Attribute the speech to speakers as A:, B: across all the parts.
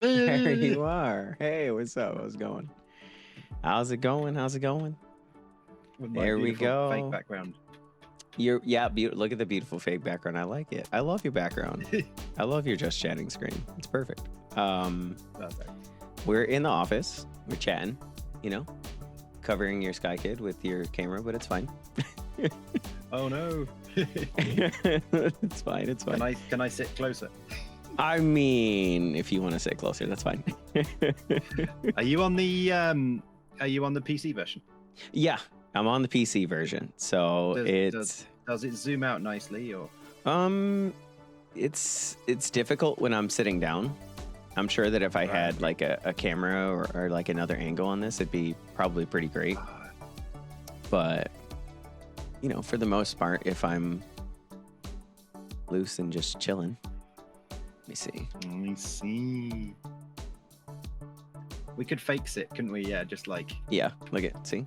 A: There you are. Hey, what's up? How's it going? How's it going? How's it going?
B: With my
A: There we
B: beautiful fake
A: go.
B: background.
A: Look at the beautiful fake background. I like it. I love your background. I love your just chatting screen. It's perfect.
B: Perfect.
A: We're in the office. We're chatting, covering your Sky Kid with your camera, but it's fine.
B: Oh no.
A: It's fine. It's fine.
B: Can I sit closer?
A: I mean, if you want to sit closer, that's fine.
B: Are you on the PC version?
A: Yeah, I'm on the PC version. So
B: does it zoom out nicely or?
A: It's difficult when I'm sitting down. I'm sure that if I had like a camera or like another angle on this, it'd be probably pretty great. But for the most part, if I'm loose and just chilling. Let me see.
B: We could fake sit, couldn't we? Yeah, just like.
A: Yeah, look at see.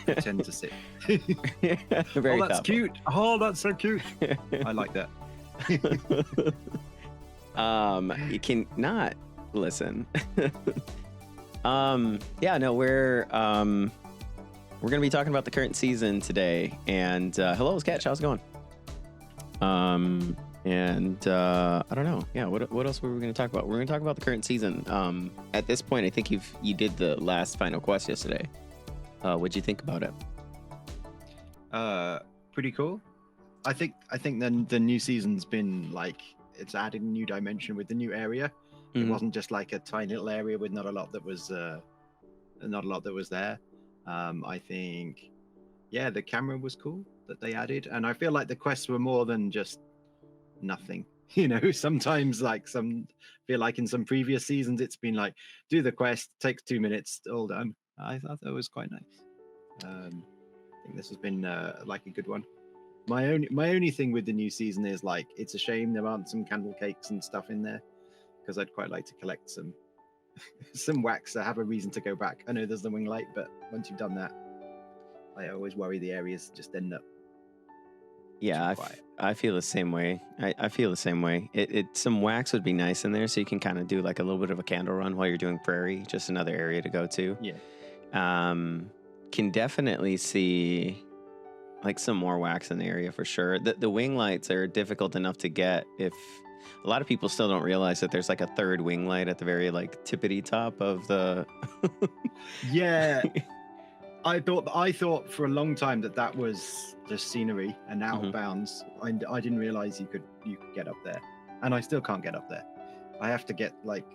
B: Pretend to sit.
A: Very
B: that's
A: thoughtful.
B: cute. Oh, that's so cute. I like that.
A: You can not listen. Yeah, no, we're gonna be talking about the current season today. And hello, Sketch, how's it going? I don't know. Yeah, what else were we going to talk about? We're going to talk about the current season. At this point, I think you did the last final quest yesterday. What'd you think about it?
B: Pretty cool. I think the new season's been like it's added a new dimension with the new area. Mm-hmm. It wasn't just like a tiny little area with not a lot that was there. I think, yeah, the camera was cool that they added, and I feel like the quests were more than just nothing. Sometimes feel like in some previous seasons it's been like do the quest, takes 2 minutes, all done. I thought that was quite nice. I think this has been like a good one. My only thing with the new season is like it's a shame there aren't some candle cakes and stuff in there, because I'd quite like to collect some wax to have a reason to go back. I know there's the wing light, but once you've done that, I always worry the areas just end up.
A: Yeah, I feel the same way. I feel the same way. Some wax would be nice in there, so you can kind of do like a little bit of a candle run while you're doing prairie, just another area to go to.
B: Yeah.
A: Can definitely see like some more wax in the area for sure. The wing lights are difficult enough to get. If a lot of people still don't realize that there's like a third wing light at the very like tippity top of the.
B: Yeah. I thought for a long time that was just scenery and out of bounds. I didn't realize you could get up there, and I still can't get up there. I have to get like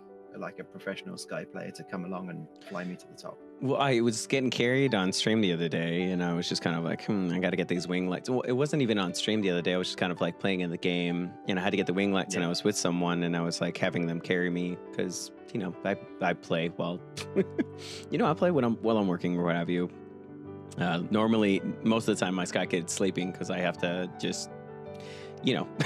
B: a professional Sky player to come along and fly me to the top.
A: Well, I was getting carried on stream the other day, and I was just kind of like, I got to get these wing lights. Well, it wasn't even on stream the other day. I was just kind of like playing in the game, and I had to get the wing lights, and I was with someone, and I was like having them carry me because I play while I play while I'm working or what have you. Normally, most of the time, my Sky Kid's sleeping because I have to just.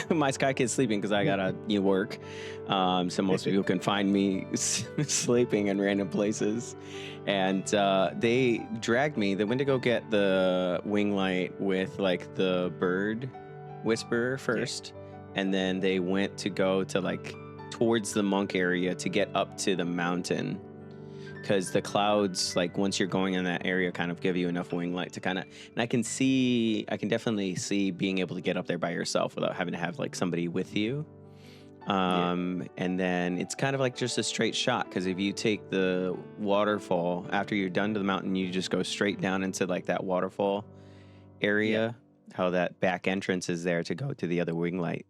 A: My Sky Kid's sleeping because I gotta work. So most people can find me sleeping in random places. And they dragged me. They went to go get the wing light with like the bird whisperer first. Yeah. And then they went to go to like towards the monk area to get up to the mountain. Because the clouds, like once you're going in that area, kind of give you enough wing light to kind of, and I can definitely see being able to get up there by yourself without having to have like somebody with you. And then it's kind of like just a straight shot, because if you take the waterfall after you're done to the mountain, you just go straight down into like that waterfall area, how that back entrance is there to go to the other wing light.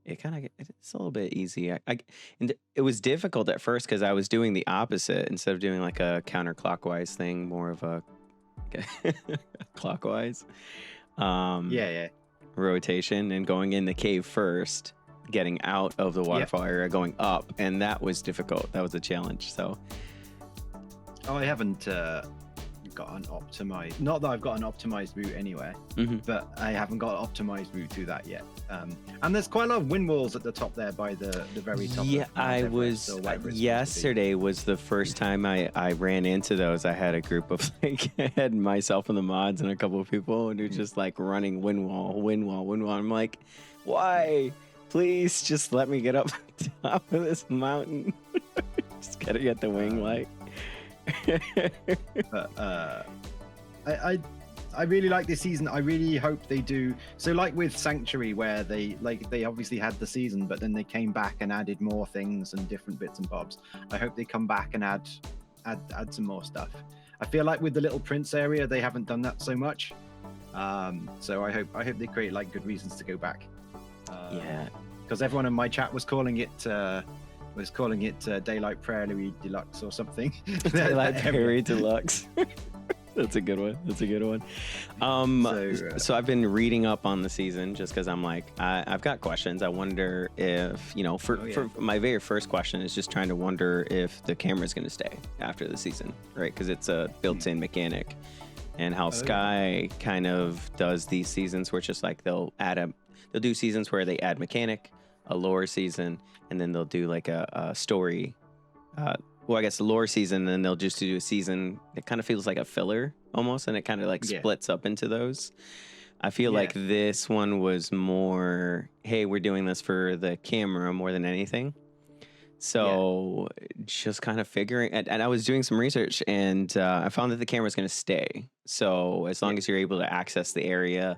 A: It's a little bit easy. And it was difficult at first because I was doing the opposite instead of doing like a counterclockwise thing, more of a clockwise rotation and going in the cave first, getting out of the waterfall area, going up, and that was difficult. That was a challenge. So,
B: I haven't got an optimized. Not that I've got an optimized route anywhere, but I haven't got an optimized route to that yet. And there's quite a lot of wind walls at the top there by the very top.
A: Yeah, I was. Yesterday was the first time I ran into those. I had a group of I had myself and the mods and a couple of people, and they're just like running wind wall. I'm like, why? Please just let me get up top of this mountain. Just gotta get the wing light.
B: But I really like this season. I really hope they do. So like with Sanctuary, where they obviously had the season, but then they came back and added more things and different bits and bobs. I hope they come back and add some more stuff. I feel like with the Little Prince area, they haven't done that so much. So I hope they create like good reasons to go back.
A: Yeah,
B: because everyone in my chat was calling it Daylight Prairie Deluxe or something.
A: Daylight Prairie Deluxe. That's a good one. So I've been reading up on the season just because I'm like, I've got questions. I wonder if, for my very first question is just trying to wonder if the camera's going to stay after the season, right? Because it's a built-in mechanic, and how Sky kind of does these seasons where it's just like they'll do seasons where they add mechanic, a lore season, and then they'll do like a story. Well, I guess the lore season, and then they'll just do a season that kind of feels like a filler almost, and it kind of like splits up into those. I feel like this one was more, hey, we're doing this for the camera more than anything. So just kind of figuring, and I was doing some research, and I found that the camera's going to stay. So as long as you're able to access the area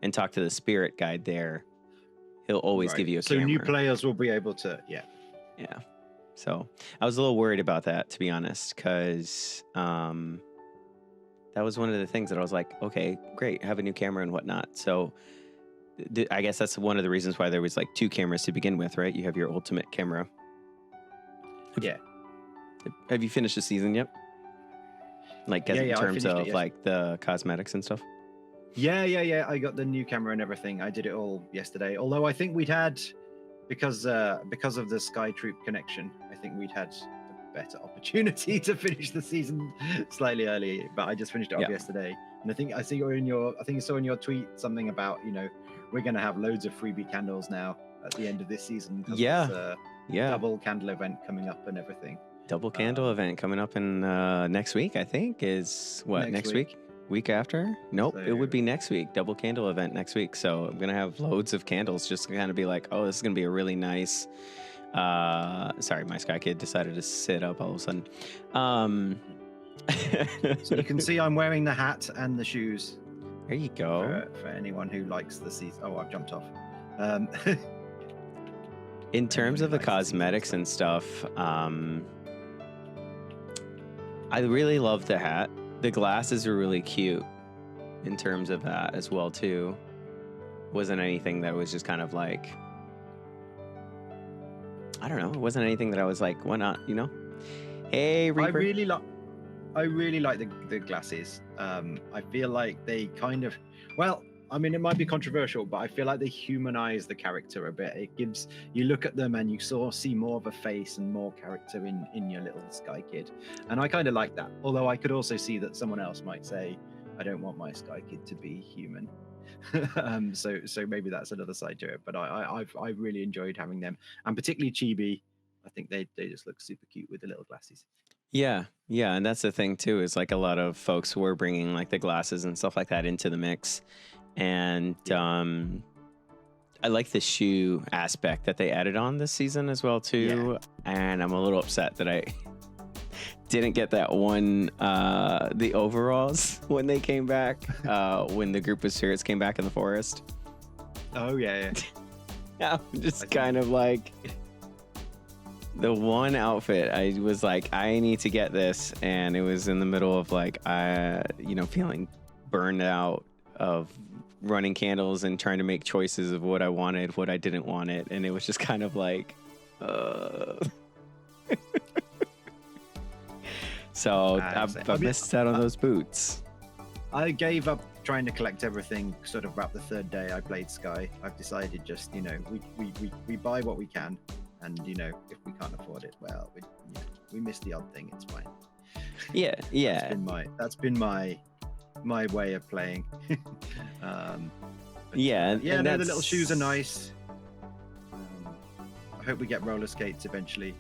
A: and talk to the spirit guide there, he'll always give you a camera.
B: So new players will be able to,
A: Yeah. So I was a little worried about that, to be honest, because that was one of the things that I was like, okay, great, have a new camera and whatnot. So I guess that's one of the reasons why there was like 2 cameras to begin with, right? You have your ultimate camera. Have you finished the season yet? Like in terms of like the cosmetics and stuff?
B: Yeah. I got the new camera and everything. I did it all yesterday. Although I think we'd had, because of the Sky Troop connection, I think we'd had a better opportunity to finish the season slightly early. But I just finished it up yesterday, and I think I saw in your tweet something about we're gonna have loads of freebie candles now at the end of this season. Double candle event coming up and everything.
A: Double candle event coming up in next week, I think, is what next week? Week after? Nope, it would be next week. Double candle event next week. So I'm gonna have loads of candles just to kind of be like, oh, this is gonna be a really nice. Sorry, my Sky Kid decided to sit up all of a sudden.
B: So you can see I'm wearing the hat and the shoes.
A: There you go.
B: For anyone who likes the season. Oh, I've jumped off.
A: In terms of the cosmetics and stuff, I really love the hat. The glasses are really cute in terms of that as well too. Wasn't anything that was just kind of like, I don't know. It wasn't anything that I was like, why not? Hey, Reaper.
B: I really like the glasses. I feel like they kind of, it might be controversial, but I feel like they humanize the character a bit. It gives, you look at them and you see more of a face and more character in your little Sky Kid. And I kind of like that. Although I could also see that someone else might say, I don't want my Sky Kid to be human. So maybe that's another side to it. But I've really enjoyed having them. And particularly Chibi, I think they just look super cute with the little glasses.
A: Yeah, and that's the thing too, is like a lot of folks were bringing like the glasses and stuff like that into the mix. And I like the shoe aspect that they added on this season as well too. And I'm a little upset that I didn't get that one, the overalls when they came back, when the group of spirits came back in the forest.
B: Oh yeah.
A: I'm just kind of like, the one outfit I was like, I need to get this, and it was in the middle of like, feeling burned out of running candles and trying to make choices of what I wanted, what I didn't want it, and it was just kind of like, So I missed out on those boots.
B: I gave up trying to collect everything sort of about the 3rd day I played Sky. I've decided just, we buy what we can, and if we can't afford it, well, we miss the odd thing, it's fine.
A: Yeah.
B: That's been my way of playing.
A: The little
B: shoes are nice. hope we get roller skates eventually.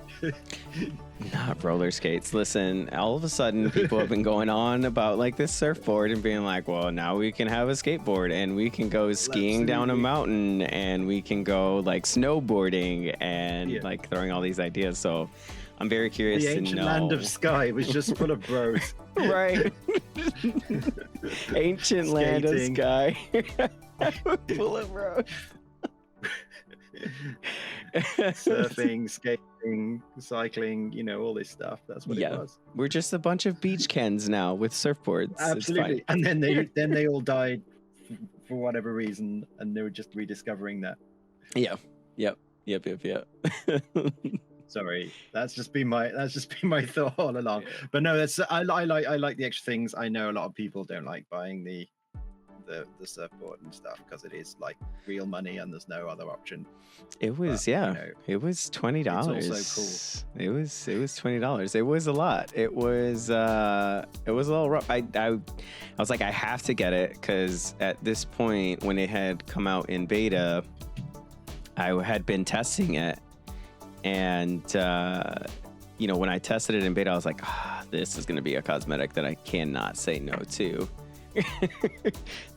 A: Not roller skates. Listen, all of a sudden people have been going on about like this surfboard and being like, well, now we can have a skateboard and we can go skiing down a mountain and we can go like snowboarding and like throwing all these ideas. So I'm very curious to know.
B: The ancient land of Skye was just full of bros.
A: Right. Ancient land of Skye. Full of bros.
B: Surfing, skating, cycling, all this stuff. That's what it was.
A: We're just a bunch of beach Kens now with surfboards.
B: Absolutely. And then they all died for whatever reason, and they were just rediscovering that.
A: Yep.
B: Sorry, that's just been my thought all along. But no, I like the extra things. I know a lot of people don't like buying the surfboard and stuff because it is like real money and there's no other option.
A: It was it was $20.
B: It's also cool.
A: It was $20. It was a lot. It was a little rough. I was like, I have to get it because at this point when it had come out in beta, I had been testing it, and when I tested it in beta, I was like, this is going to be a cosmetic that I cannot say no to.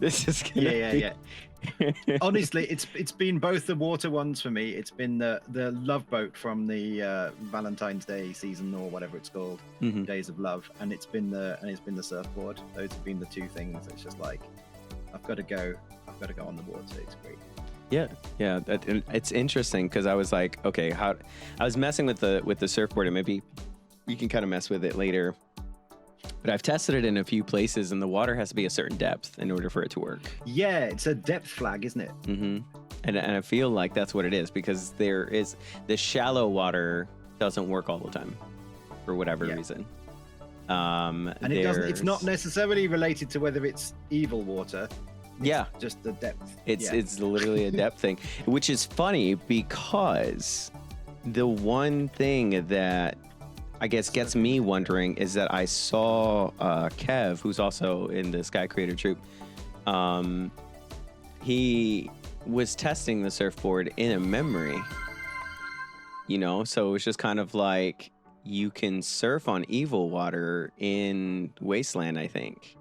A: This is gonna
B: Honestly, it's been both the water ones for me. It's been the love boat from the Valentine's Day season or whatever it's called, Days of Love, and it's been the surfboard. Those have been the two things. It's just like I've got to go on the water. It's great.
A: Yeah. It's interesting because I was like, okay, I was messing with the surfboard, and maybe we can kind of mess with it later. But I've tested it in a few places, and the water has to be a certain depth in order for it to work.
B: Yeah, it's a depth flag, isn't it?
A: Mm-hmm. And I feel like that's what it is, because the shallow water doesn't work all the time for whatever reason.
B: And it's not necessarily related to whether it's evil water. It's just the depth.
A: It's literally a depth thing, which is funny because the one thing that I guess gets me wondering is that I saw Kev, who's also in the Sky Creator Troop. He was testing the surfboard in a memory, so it was just kind of like you can surf on evil water in Wasteland, I think.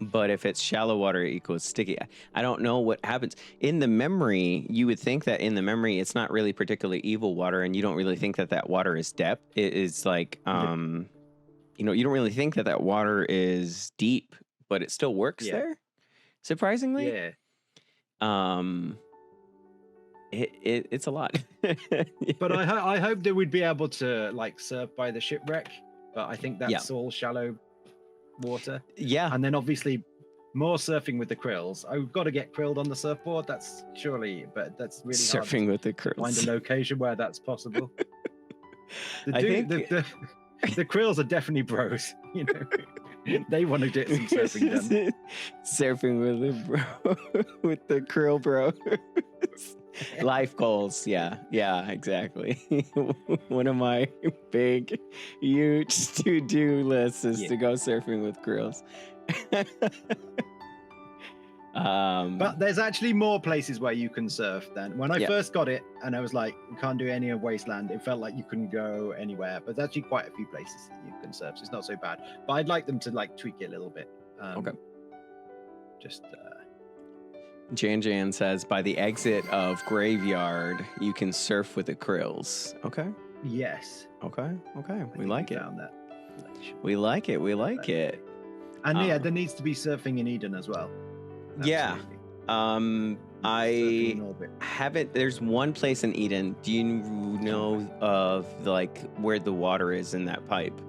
A: But if it's shallow water, it equals sticky. I don't know what happens. In the memory, you would think that in the memory, it's not really particularly evil water, and you don't really think that water is depth. It is like, you don't really think that water is deep, but it still works there, surprisingly.
B: Yeah.
A: It's a lot.
B: But I hope that we'd be able to like surf by the shipwreck, but I think that's all shallow water.
A: Yeah.
B: And then obviously more surfing with the krills. I've got to get krilled on the surfboard. That's really
A: surfing
B: hard
A: with the krills.
B: Find a location where that's possible. The krills are definitely bros, They want to get some surfing done.
A: Surfing with the krill bros. Life goals. Yeah, exactly. One of my big, huge to-do lists is to go surfing with krills.
B: But there's actually more places where you can surf than when I first got it, and I was like, we can't do any of Wasteland. It felt like you couldn't go anywhere, but there's actually quite a few places that you can surf, so it's not so bad. But I'd like them to like tweak it a little bit.
A: Okay.
B: Just
A: Jan says, by the exit of Graveyard, you can surf with the krills. Okay.
B: Yes.
A: Okay. We like it.
B: Found that.
A: We like it.
B: And there needs to be surfing in Eden as well. Absolutely.
A: I haven't. There's one place in Eden. Do you know of where the water is in that pipe?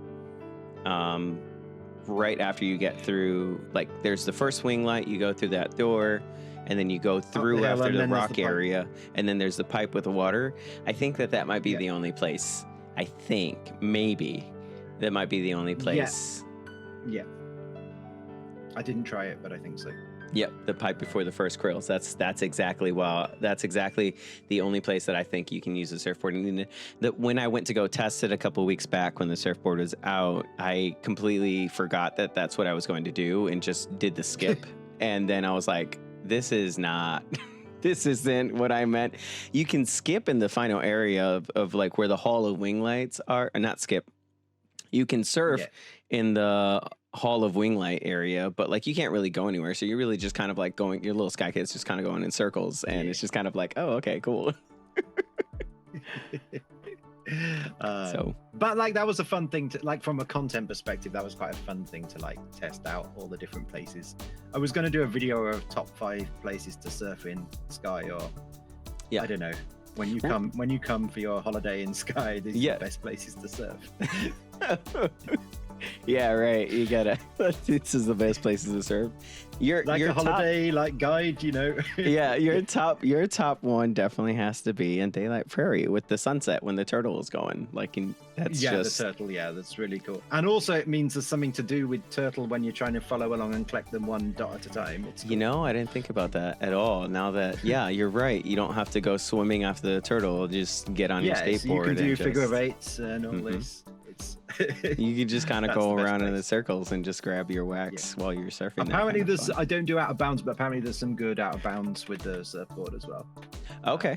A: Right after you get through, there's the first wing light. You go through that door. And then you go through after the rock area, and then there's the pipe with the water. I think that might be the only place. I think maybe that might be the only place.
B: Yeah. I didn't try it, but I think so.
A: Yep, the pipe before the first krills. That's exactly the only place that I think you can use a surfboard. And when I went to go test it a couple of weeks back when the surfboard was out, I completely forgot that that's what I was going to do and just did the skip. And then I was like, this is not this isn't what I meant. You can skip in the final area of like where the Hall of Wing Lights are, or not skip. You can surf in the Hall of Winglight area, but like you can't really go anywhere. So you're really just kind of like going, your little Sky Kid's just kind of going in circles, and it's just kind of like, oh, okay, cool.
B: But like that was a fun thing to like from a content perspective. That was quite a fun thing to like test out all the different places. I was going to do a video of top 5 places to surf in Sky, or I don't know. When you come for your holiday in Sky, these are the best places to surf.
A: Yeah, right. You gotta. This is the best places to surf. Your
B: a holiday guide,
A: Yeah, your top one definitely has to be in Daylight Prairie with the sunset when the turtle is going. That's just
B: the turtle. Yeah, that's really cool. And also, it means there's something to do with turtle when you're trying to follow along and collect them one dot at a time. It's cool.
A: I didn't think about that at all. Now that you're right. You don't have to go swimming after the turtle. Just get on your skateboard.
B: So you can do figure of eights and all this.
A: You can just kind of go around in the circles and just grab your wax while you're surfing.
B: Apparently I don't do out of bounds, but apparently there's some good out of bounds with the surfboard as well.
A: Okay.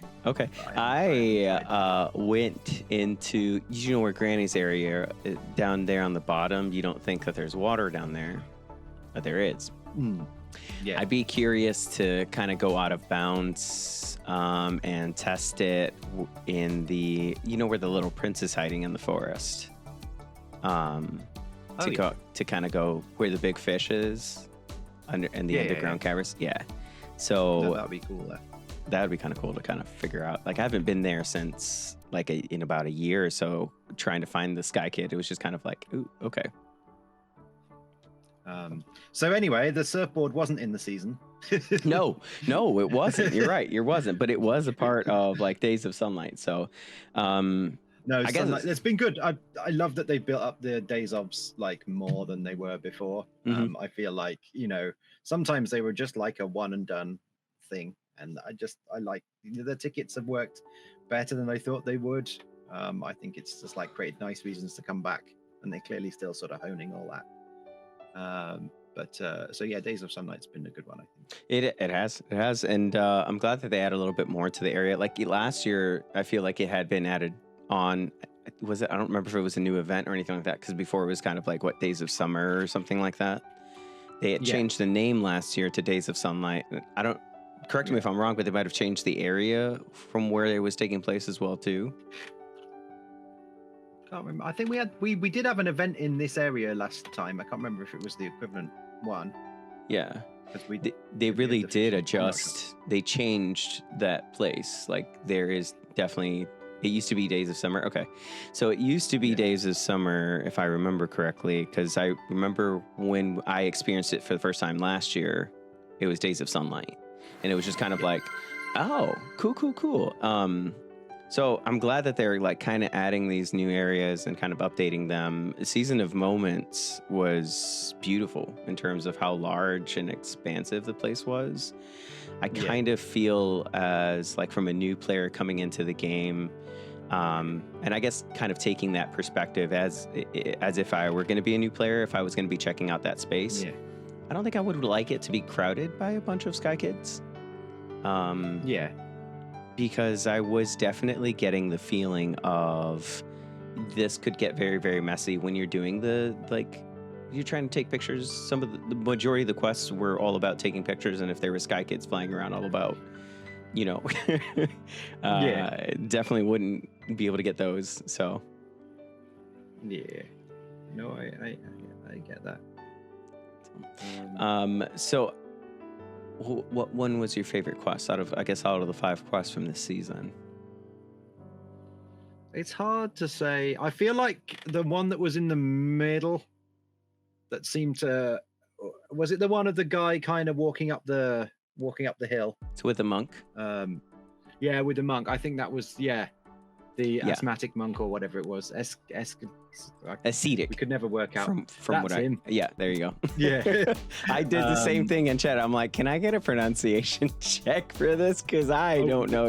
A: I went into, where Granny's area down there on the bottom, you don't think that there's water down there, but there is.
B: Yeah,
A: I'd be curious to kind of go out of bounds and test it in the, where the little prince is hiding in the forest. To kind of go where the big fish is and the underground caverns. So
B: that'd be cool.
A: That would be kind of cool to kind of figure out. Like I haven't been there since in about a year or so, trying to find the Sky Kid. It was just kind of like, ooh, okay.
B: So anyway, the surfboard wasn't in the season.
A: No, it wasn't. You're right. It wasn't, but it was a part of Days of Sunlight. So,
B: no, I guess it's been good. I love that they built up the Days ofs more than they were before. I feel like sometimes they were just like a one and done thing, and I like the tickets have worked better than I thought they would. I think it's just created nice reasons to come back, and they're clearly still sort of honing all that. So Days of Sunlight's been a good one, I think.
A: It has, and I'm glad that they add a little bit more to the area. Last year, I feel like it had been added on. Was it? I don't remember if it was a new event or anything like that, because before it was kind of Days of Summer or something like that. They had changed the name last year to Days of Sunlight. I don't. Correct me if I'm wrong, but they might have changed the area from where it was taking place as well too.
B: Can't remember. I think we did have an event in this area last time. I can't remember if it was the equivalent one.
A: Yeah, they really did adjust. They changed that place. There is definitely. It used to be Days of Summer. Okay, so it used to be Days of Summer, if I remember correctly, because I remember when I experienced it for the first time last year, it was Days of Sunlight, and it was just kind of oh, cool. So I'm glad that they're kind of adding these new areas and kind of updating them. Season of Moments was beautiful in terms of how large and expansive the place was. I kind of feel as from a new player coming into the game, and I guess kind of taking that perspective as if I were going to be a new player, if I was going to be checking out that space. Yeah. I don't think I would like it to be crowded by a bunch of Sky Kids. Because I was definitely getting the feeling of this could get very, very messy when you're doing you're trying to take pictures. Some of the majority of the quests were all about taking pictures, and if there were Sky Kids flying around all about, definitely wouldn't be able to get those. So,
B: no, I get that.
A: So. What one was your favorite quest out of the 5 quests from this season?
B: It's hard to say. I feel like the one that was in the middle that seemed to, was it the one of the guy kind of walking up the hill?
A: It's with the monk.
B: With the monk. I think that was the asthmatic monk or whatever it was.
A: Ascetic.
B: We could never work out.
A: From
B: That's
A: what
B: him.
A: Yeah, there you go.
B: Yeah.
A: I did the same thing in chat. I'm like, can I get a pronunciation check for this? Because I don't know.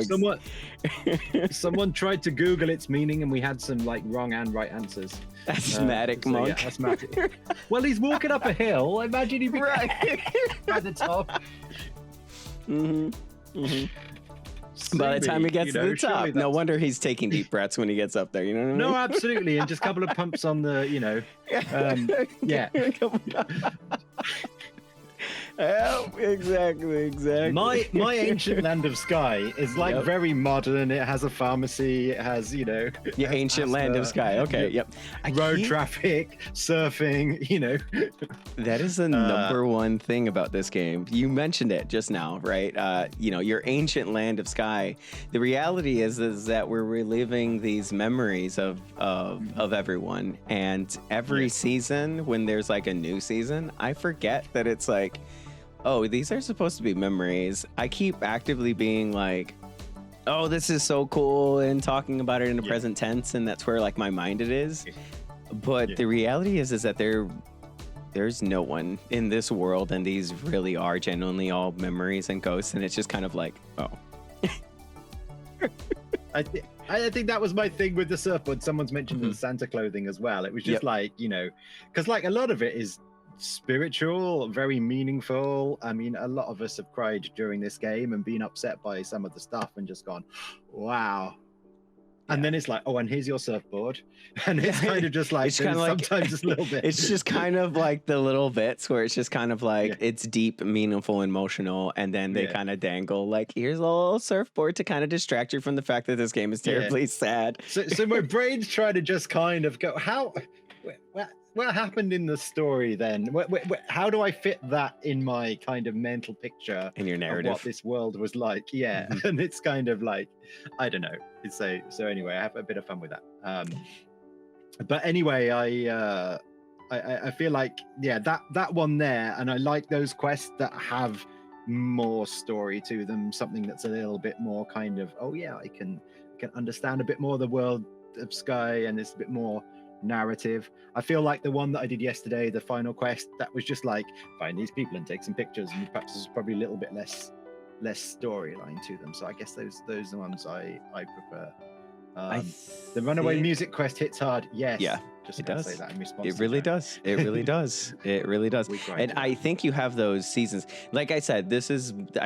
B: Someone tried to Google its meaning, and we had some wrong and right answers.
A: Asthmatic monk.
B: Yeah, asthmatic. Well, he's walking up a hill. Imagine he'd be right at the top.
A: By the time he gets to the top,
B: surely
A: no wonder he's taking deep breaths when he gets up there. You know what I mean?
B: No, absolutely, and just a couple of pumps on the, yeah.
A: Yeah, exactly.
B: My ancient land of Sky is like
A: Yep.
B: very modern. It has a pharmacy. It has,
A: The ancient land of Sky. Okay, yep.
B: road traffic, surfing.
A: That is the number one thing about this game. You mentioned it just now, right? Your ancient land of Sky. The reality is that we're reliving these memories of everyone, and every season when there's like a new season, I forget that it's like, oh, these are supposed to be memories. I keep actively being like, oh, this is so cool, and talking about it in the present tense, and that's where like my mind it is. But the reality is that there's no one in this world, and these really are genuinely all memories and ghosts, and it's just kind of like, oh.
B: I think that was my thing with the surfboard. Someone's mentioned the Santa clothing as well. It was just like, because like a lot of it is spiritual, very meaningful. I mean, a lot of us have cried during this game and been upset by some of the stuff and just gone, wow. And then it's like, oh, and here's your surfboard. And it's kind of just like,
A: it's kind of like,
B: sometimes just a little bit.
A: It's just kind of like the little bits where it's just kind of like, it's deep, meaningful, emotional. And then they kind of dangle like, here's a little surfboard to kind of distract you from the fact that this game is terribly sad.
B: So my brain's trying to just kind of go, what happened in the story then? How do I fit that in my kind of mental picture
A: in your narrative
B: of what this world was like? Yeah, and it's kind of like, I don't know. So anyway, I have a bit of fun with that. But anyway, I feel like that one there, and I like those quests that have more story to them, something that's a little bit more kind of, oh yeah, I can understand a bit more of the world of Sky, and it's a bit more narrative. I feel like the one that I did yesterday, the final quest, that was just like find these people and take some pictures, and perhaps there's probably a little bit less storyline to them. So I guess those are the ones I prefer. The runaway music quest hits hard. Yes. Yeah. Just
A: it does.
B: Say that in response.
A: It really does. It really does. It really does. And I think you have those seasons. Like I said,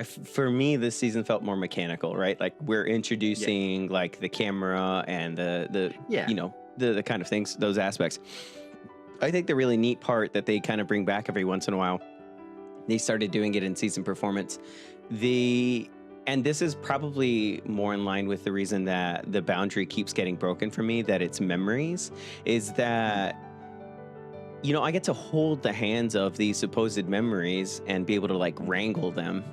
A: for me, this season felt more mechanical, right? Like we're introducing like the camera and the kind of things, those aspects. I think the really neat part that they kind of bring back every once in a while, they started doing it in season performance. And this is probably more in line with the reason that the boundary keeps getting broken for me, that it's memories, is that, I get to hold the hands of these supposed memories and be able to like wrangle them,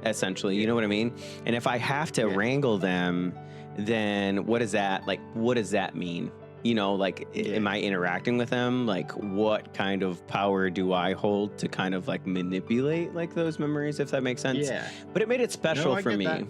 A: essentially. You know what I mean? And if I have to wrangle them, then what does that mean? Am I interacting with them? Like, what kind of power do I hold to kind of like manipulate like those memories, if that makes sense? Yeah. But it made it special for me.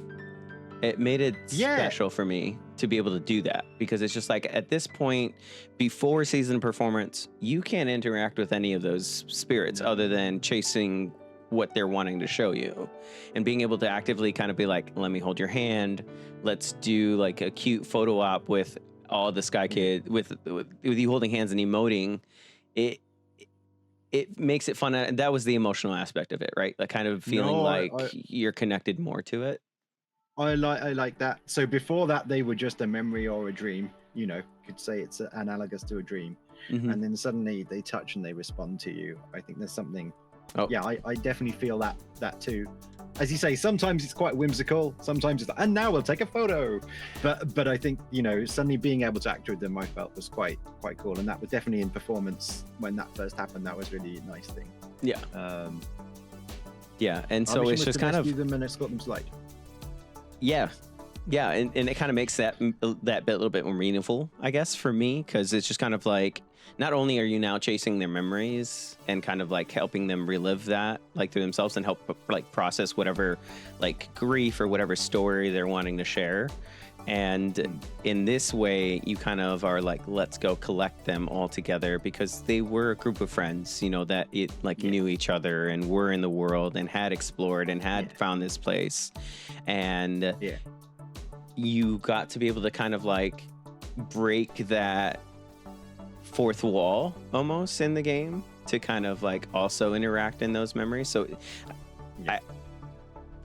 A: It made it special for me to be able to do that, because it's just like at this point, before season performance, you can't interact with any of those spirits other than chasing what they're wanting to show you, and being able to actively kind of be like, let me hold your hand. Let's do like a cute photo op with all the Sky Kid with you holding hands and emoting. It makes it fun. And that was the emotional aspect of it, right? Like kind of feeling you're connected more to it.
B: I like that. So before that, they were just a memory or a dream. Could say it's analogous to a dream. Mm-hmm. And then suddenly they touch and they respond to you. I think there's something. Oh yeah, I definitely feel that too. As you say, sometimes it's quite whimsical. Sometimes it's like, and now we'll take a photo. But I think suddenly being able to act with them, I felt was quite cool, and that was definitely in performance when that first happened. That was really a nice thing.
A: Yeah. And so it's just kind of
B: them and escort them to light.
A: Yeah, and it kind of makes that bit a little bit more meaningful, I guess, for me, because it's just kind of like, not only are you now chasing their memories and kind of like helping them relive that like through themselves and help like process whatever like grief or whatever story they're wanting to share. And in this way, you kind of are like, let's go collect them all together, because they were a group of friends, that knew each other and were in the world and had explored and had found this place. And you got to be able to kind of like break that fourth wall almost in the game to kind of like also interact in those memories. So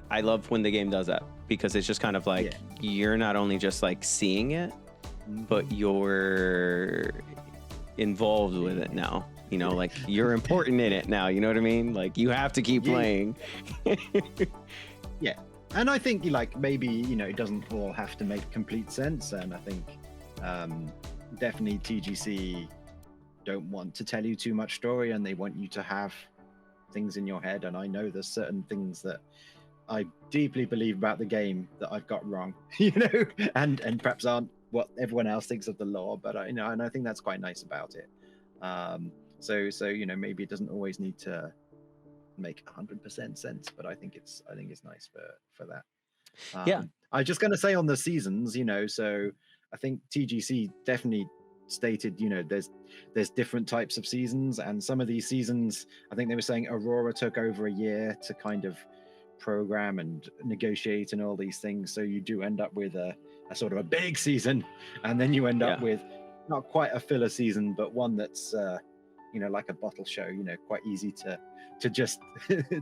A: I love when the game does that. because it's just kind of like you're not only just like seeing it, but you're involved with it now. You know, like you're important in it now. You know what I mean? Like you have to keep playing.
B: Yeah. And I think like maybe, you know, it doesn't all have to make complete sense. And I think definitely TGC don't want to tell you too much story, and they want you to have things in your head. And I know there's certain things that I deeply believe about the game that I've got wrong, you know, and perhaps aren't what everyone else thinks of the lore. But you know, and I think that's quite nice about it. So you know, maybe it doesn't always need to make 100% sense, but I think it's nice for that. I'm just going to say on the seasons, you know, so I think TGC definitely stated, you know, there's different types of seasons, and some of these seasons, I think they were saying Aurora took over a year to kind of program and negotiate and all these things, so you do end up with a sort of a big season, and then you end up with not quite a filler season, but one that's you know, like a bottle show, you know, quite easy to just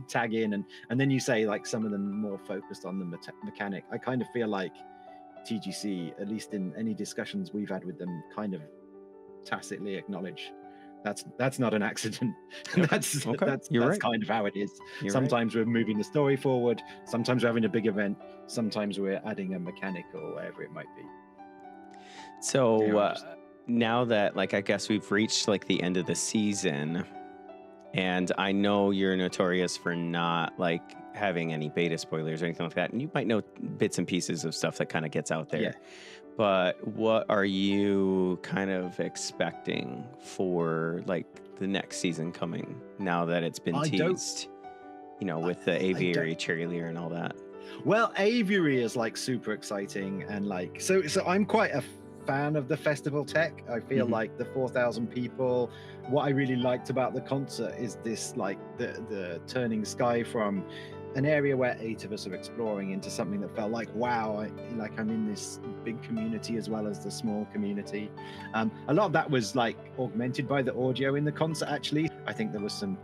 B: tag in, and then you say like some of them more focused on the mechanic. I kind of feel like TGC, at least in any discussions we've had with them, kind of tacitly acknowledge that's not an accident. That's right. Kind of how it is. Sometimes we're moving the story forward, sometimes we're having a big event, sometimes we're adding a mechanic or whatever it might be.
A: So now that, like, I guess we've reached like the end of the season, and I know you're notorious for not like having any beta spoilers or anything like that, and you might know bits and pieces of stuff that kind of gets out there. But what are you kind of expecting for like the next season coming, now that it's been teased, you know, with the aviary cheerleader and all that?
B: Well, aviary is like super exciting, and like so I'm quite a fan of the festival tech. I feel like the 4,000 people, what I really liked about the concert is this, like the turning sky from an area where 8 of us are exploring into something that felt like, wow, I'm in this big community as well as the small community. A lot of that was like augmented by the audio in the concert. Actually, I think there was some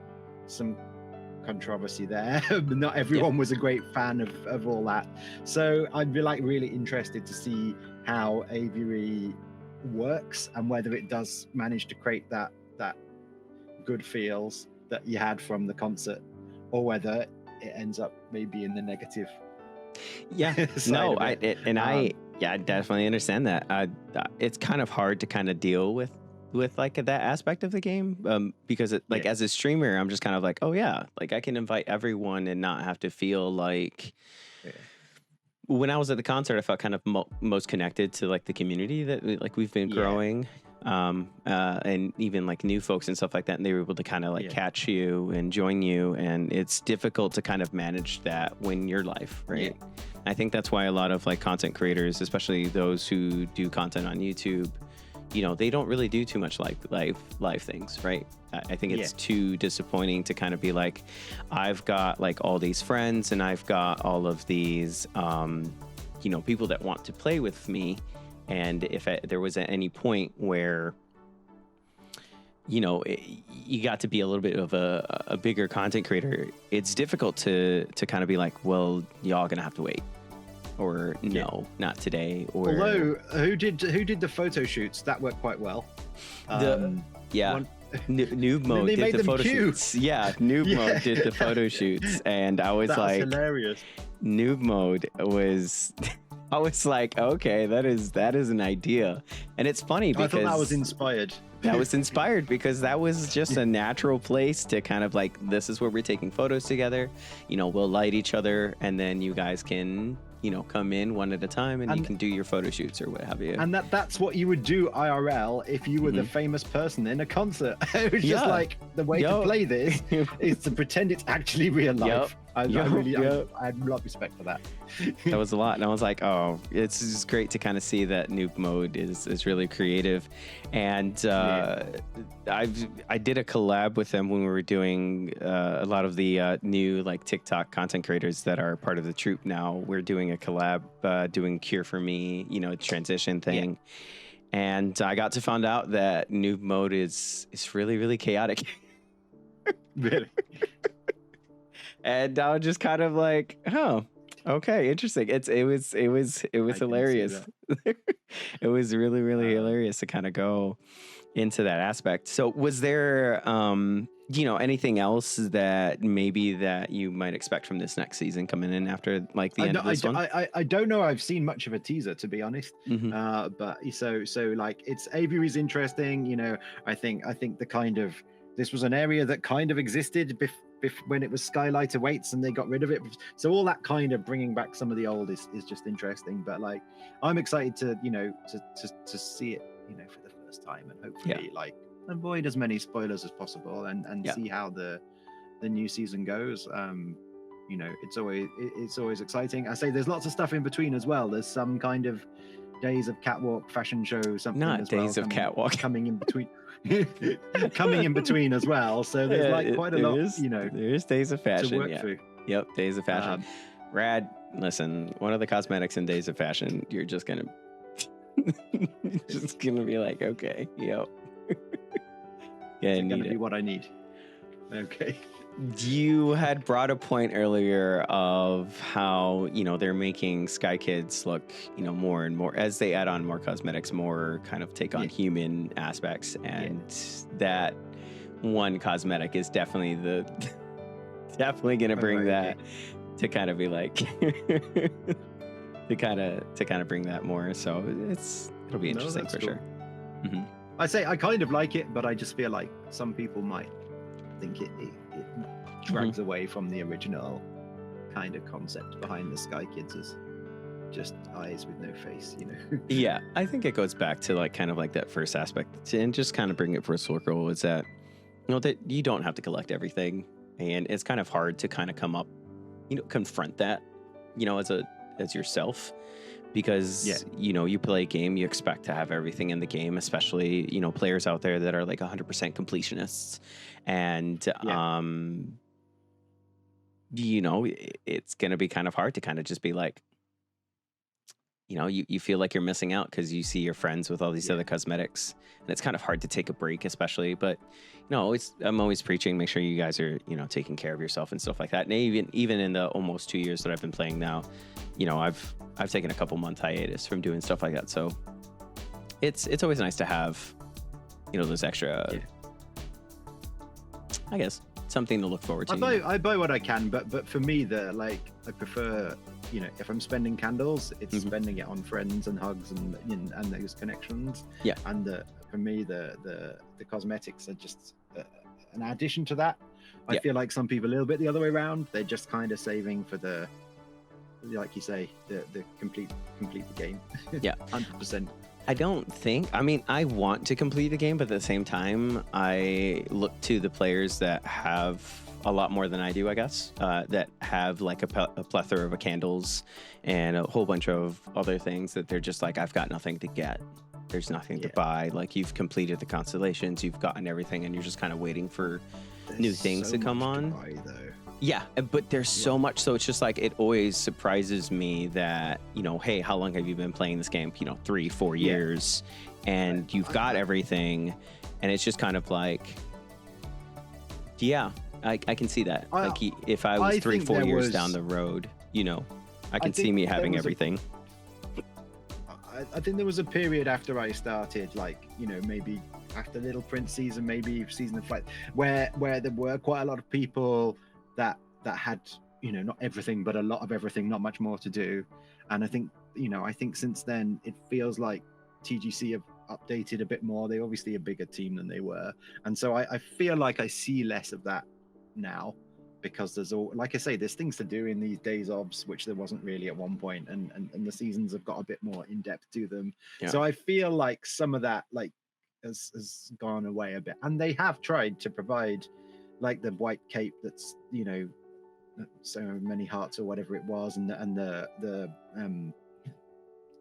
B: controversy there. Not everyone was a great fan of all that, so I'd be like really interested to see how aviary works and whether it does manage to create that good feels that you had from the concert, or whether it ends up maybe in the negative.
A: I definitely understand that. It's kind of hard to kind of deal with like that aspect of the game, because it, like, as a streamer, I'm just kind of like, oh yeah, like I can invite everyone and not have to feel like when I was at the concert, I felt kind of most connected to like the community that like we've been growing, and even like new folks and stuff like that, and they were able to kind of like catch you and join you, and it's difficult to kind of manage that when you're live, right? I think that's why a lot of like content creators, especially those who do content on YouTube, you know, they don't really do too much like live things, right? I think it's too disappointing to kind of be like, I've got like all these friends and I've got all of these, you know, people that want to play with me. And if there was at any point where, you know, you got to be a little bit of a bigger content creator, it's difficult to kind of be like, well, y'all gonna have to wait. Or no, not today. Or
B: although who did the photo shoots? That worked quite well.
A: Noob Mode did the photo shoots. Noob Mode did the photo shoots, and I was like, hilarious. Noob Mode was. I was like, okay, that is an idea, and it's funny because
B: I thought that was inspired.
A: That was inspired because that was just a natural place to kind of like, this is where we're taking photos together. You know, we'll light each other, and then you guys can, you know, come in one at a time, and you can do your photo shoots or what have you.
B: And that's what you would do IRL if you were the famous person in a concert. It was just like, the way to play this is to pretend it's actually real life. I had a lot of respect for that.
A: That was a lot. And I was like, oh, it's just great to kind of see that Noob Mode is really creative. And I did a collab with them when we were doing a lot of the new like TikTok content creators that are part of the troupe now. We're doing a collab, doing Cure for Me, you know, transition thing. And I got to find out that Noob Mode is really, really chaotic.
B: Really?
A: And I was just kind of like, oh, Okay, interesting. It was
B: I can see
A: hilarious. It was really, really
B: that.
A: hilarious to kind of go into that aspect. So was there anything else that maybe that you might expect from this next season coming in after like the end of this one?
B: I don't know. I've seen much of a teaser, to be honest.
A: Hmm.
B: But so like it's aviary's interesting. I think the kind of this was an area that kind of existed when it was Skylight Awaits and they got rid of it. So all that kind of bringing back some of the old is just interesting. But like I'm excited to to see it for the first time and hopefully like avoid as many spoilers as possible and see how the new season goes. It's always exciting. I say there's lots of stuff in between as well. There's some kind of Days of Catwalk fashion show, something
A: Not
B: as
A: Days
B: well,
A: of Catwalk.
B: coming in between. Coming in between as well. So there's like quite a lot,
A: There's Days of Fashion
B: to work through.
A: Yep, Days of Fashion. Rad, listen, one of the cosmetics in Days of Fashion, you're just gonna be like, okay, yep.
B: It's gonna be what I need. Okay.
A: You had brought a point earlier of how, they're making Sky Kids look, more and more as they add on more cosmetics, more kind of take on human aspects. And that one cosmetic is definitely definitely going to bring that to kind of be like, to kind of bring that more. So it'll be interesting for sure. Mm-hmm.
B: I say I kind of like it, but I just feel like some people might think it drags away from the original kind of concept behind the Sky Kids as just eyes with no face,
A: Yeah, I think it goes back to like kind of like that first aspect and just kind of bring it full circle is that that you don't have to collect everything, and it's kind of hard to kind of come up, confront that, as yourself. Because, you play a game, you expect to have everything in the game, especially, players out there that are like 100% completionists. And, it's going to be kind of hard to kind of just be like, you feel like you're missing out because you see your friends with all these other cosmetics. And it's kind of hard to take a break, especially. But, I'm always preaching, make sure you guys are, taking care of yourself and stuff like that. And even in the almost 2 years that I've been playing now, I've taken a couple month hiatus from doing stuff like that. So it's always nice to have, those extra, I guess, something to look forward to.
B: I buy what I can, but for me, I prefer, if I'm spending candles, it's spending it on friends and hugs and those connections.
A: Yeah.
B: And for me, the cosmetics are just an addition to that. I feel like some people a little bit the other way around. They're just kind of saving for the, like you say, the complete the game.
A: Yeah.
B: 100%.
A: I want to complete the game, but at the same time, I look to the players that have a lot more than I do, I guess, that have like a plethora of candles and a whole bunch of other things that they're just like, I've got nothing to get. There's nothing to buy. Like, you've completed the constellations, you've gotten everything, and you're just kind of waiting for new things to come on.
B: To buy, though.
A: Yeah, but there's so much, so it's just like, it always surprises me that, hey, how long have you been playing this game? 3-4 years, and you've got everything, and it's just kind of like, I can see that. If I was 3-4 years down the road, I can see me having everything.
B: I think there was a period after I started, maybe after Little Prince season, maybe Season of Flight, where there were quite a lot of people that had not everything but a lot of everything, not much more to do. And I think since then it feels like TGC have updated a bit more. They're obviously a bigger team than they were, and so I feel like I see less of that now, because there's like I say, there's things to do in these days obs which there wasn't really at one point, and the seasons have got a bit more in depth to them. So I feel like some of that has gone away a bit, and they have tried to provide like the white cape that's so many hearts or whatever it was, and the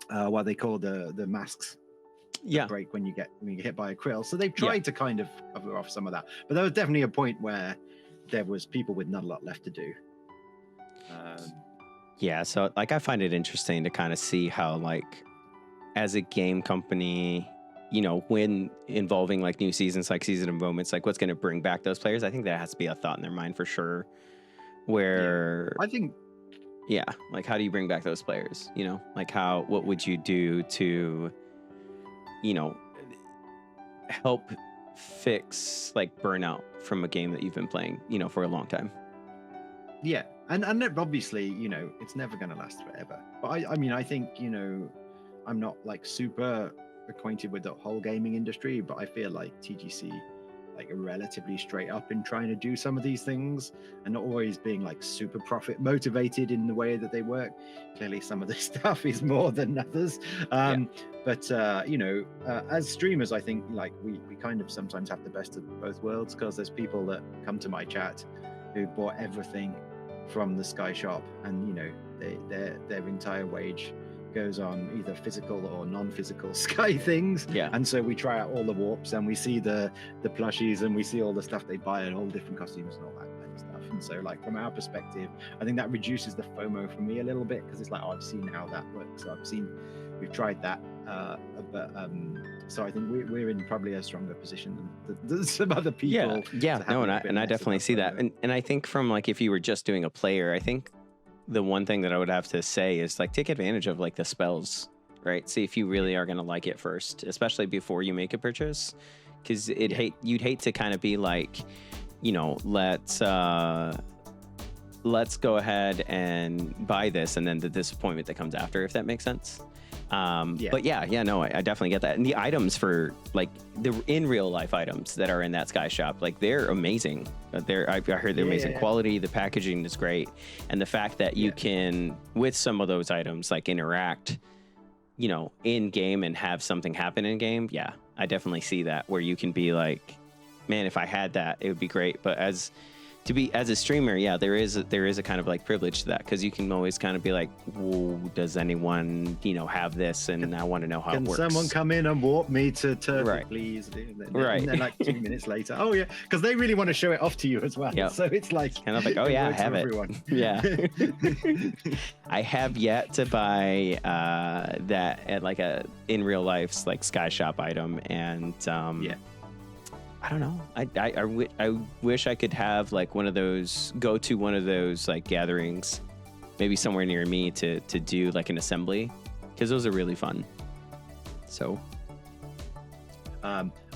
B: what they call the masks break when you get hit by a krill. So they've tried to kind of cover off some of that, but there was definitely a point where there was people with not a lot left to do.
A: So I find it interesting to kind of see how, like, as a game company, when involving like new seasons, like Season of Moments, like what's going to bring back those players. I think that has to be a thought in their mind for sure. Where
B: I think
A: Yeah, like how do you bring back those players? You know, like what would you do to, you know, help fix like burnout from a game that you've been playing, you know, for a long time?
B: Yeah, and obviously, you know, it's never going to last forever. But I mean, I think, you know, I'm not like super acquainted with the whole gaming industry, but I feel like TGC like are relatively straight up in trying to do some of these things and not always being like super profit motivated in the way that they work. Clearly some of this stuff is more than others. But you know, as streamers, I think like we kind of sometimes have the best of both worlds, because there's people that come to my chat who bought everything from the Sky shop, and you know, their entire wage goes on either physical or non-physical Sky things.
A: Yeah.
B: And so we try out all the warps, and we see the plushies, and we see all the stuff they buy, and all the different costumes and all that kind of stuff. And so like from our perspective, I think that reduces the FOMO for me a little bit, because it's like, oh, I've seen how that works. So we've tried that. So I think we're in probably a stronger position than some other people.
A: And I definitely see that. And I think from like, if you were just doing a player, I think the one thing that I would have to say is like, take advantage of like the spells, right? See if you really are going to like it first, especially before you make a purchase, because you'd hate to kind of be like, you know, let's go ahead and buy this, and then the disappointment that comes after, if that makes sense. But no, I definitely get that. And the items for like the in real life items that are in that Sky shop, like they're amazing. I heard they're amazing quality. The packaging is great. And the fact that you can, with some of those items, like interact, you know, in game and have something happen in game. Yeah, I definitely see that, where you can be like, man, if I had that, it would be great. But as a streamer, there is a kind of like privilege to that, because you can always kind of be like, whoa, does anyone, you know, have this? And I want to know how it works.
B: Can someone come in and warp me to Turkey, please? And then like 2 minutes later, oh yeah, because they really want to show it off to you as well. Yep. So it's like,
A: and I'm like, oh yeah, I have it. Everyone. Yeah. I have yet to buy that at like a in real life's like Sky shop item, and I don't know. I wish I could have like go to one of those like gatherings, maybe somewhere near me, to do like an assembly, because those are really fun. So,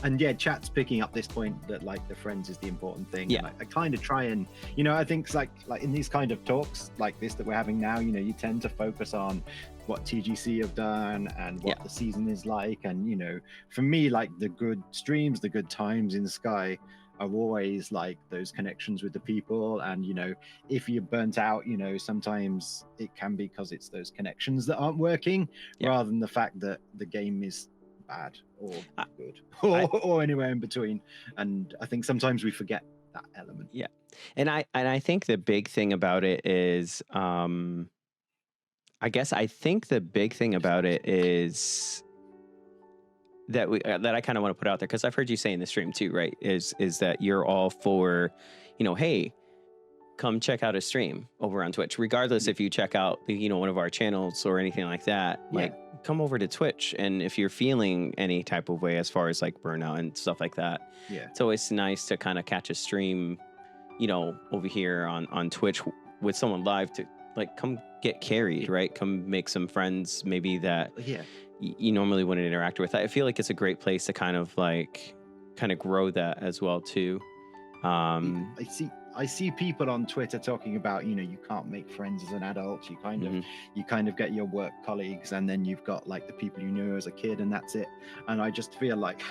B: and yeah, chat's picking up this point that like the friends is the important thing.
A: Yeah,
B: I kind of try and, you know, I think it's like in these kind of talks like this that we're having now, you know, you tend to focus on what TGC have done and what the season is like. And, you know, for me, like the good streams, the good times in Sky are always like those connections with the people. And, you know, if you're burnt out, you know, sometimes it can be because it's those connections that aren't working, rather than the fact that the game is bad or good or anywhere in between. And I think sometimes we forget that element.
A: Yeah. And I think the big thing about it is, I think the big thing about it is that I kind of want to put out there, because I've heard you say in the stream too, right? Is that you're all for, you know, hey, come check out a stream over on Twitch, regardless if you check out, you know, one of our channels or anything like that. Like, come over to Twitch, and if you're feeling any type of way as far as like burnout and stuff like that, it's always nice to kind of catch a stream, you know, over here on Twitch with someone live to like come get carried, right? Come make some friends, maybe that you normally wouldn't interact with. I feel like it's a great place to kind of grow that as well too.
B: I see people on Twitter talking about, you know, you can't make friends as an adult. You kind of get your work colleagues, and then you've got like the people you knew as a kid, and that's it. And I just feel like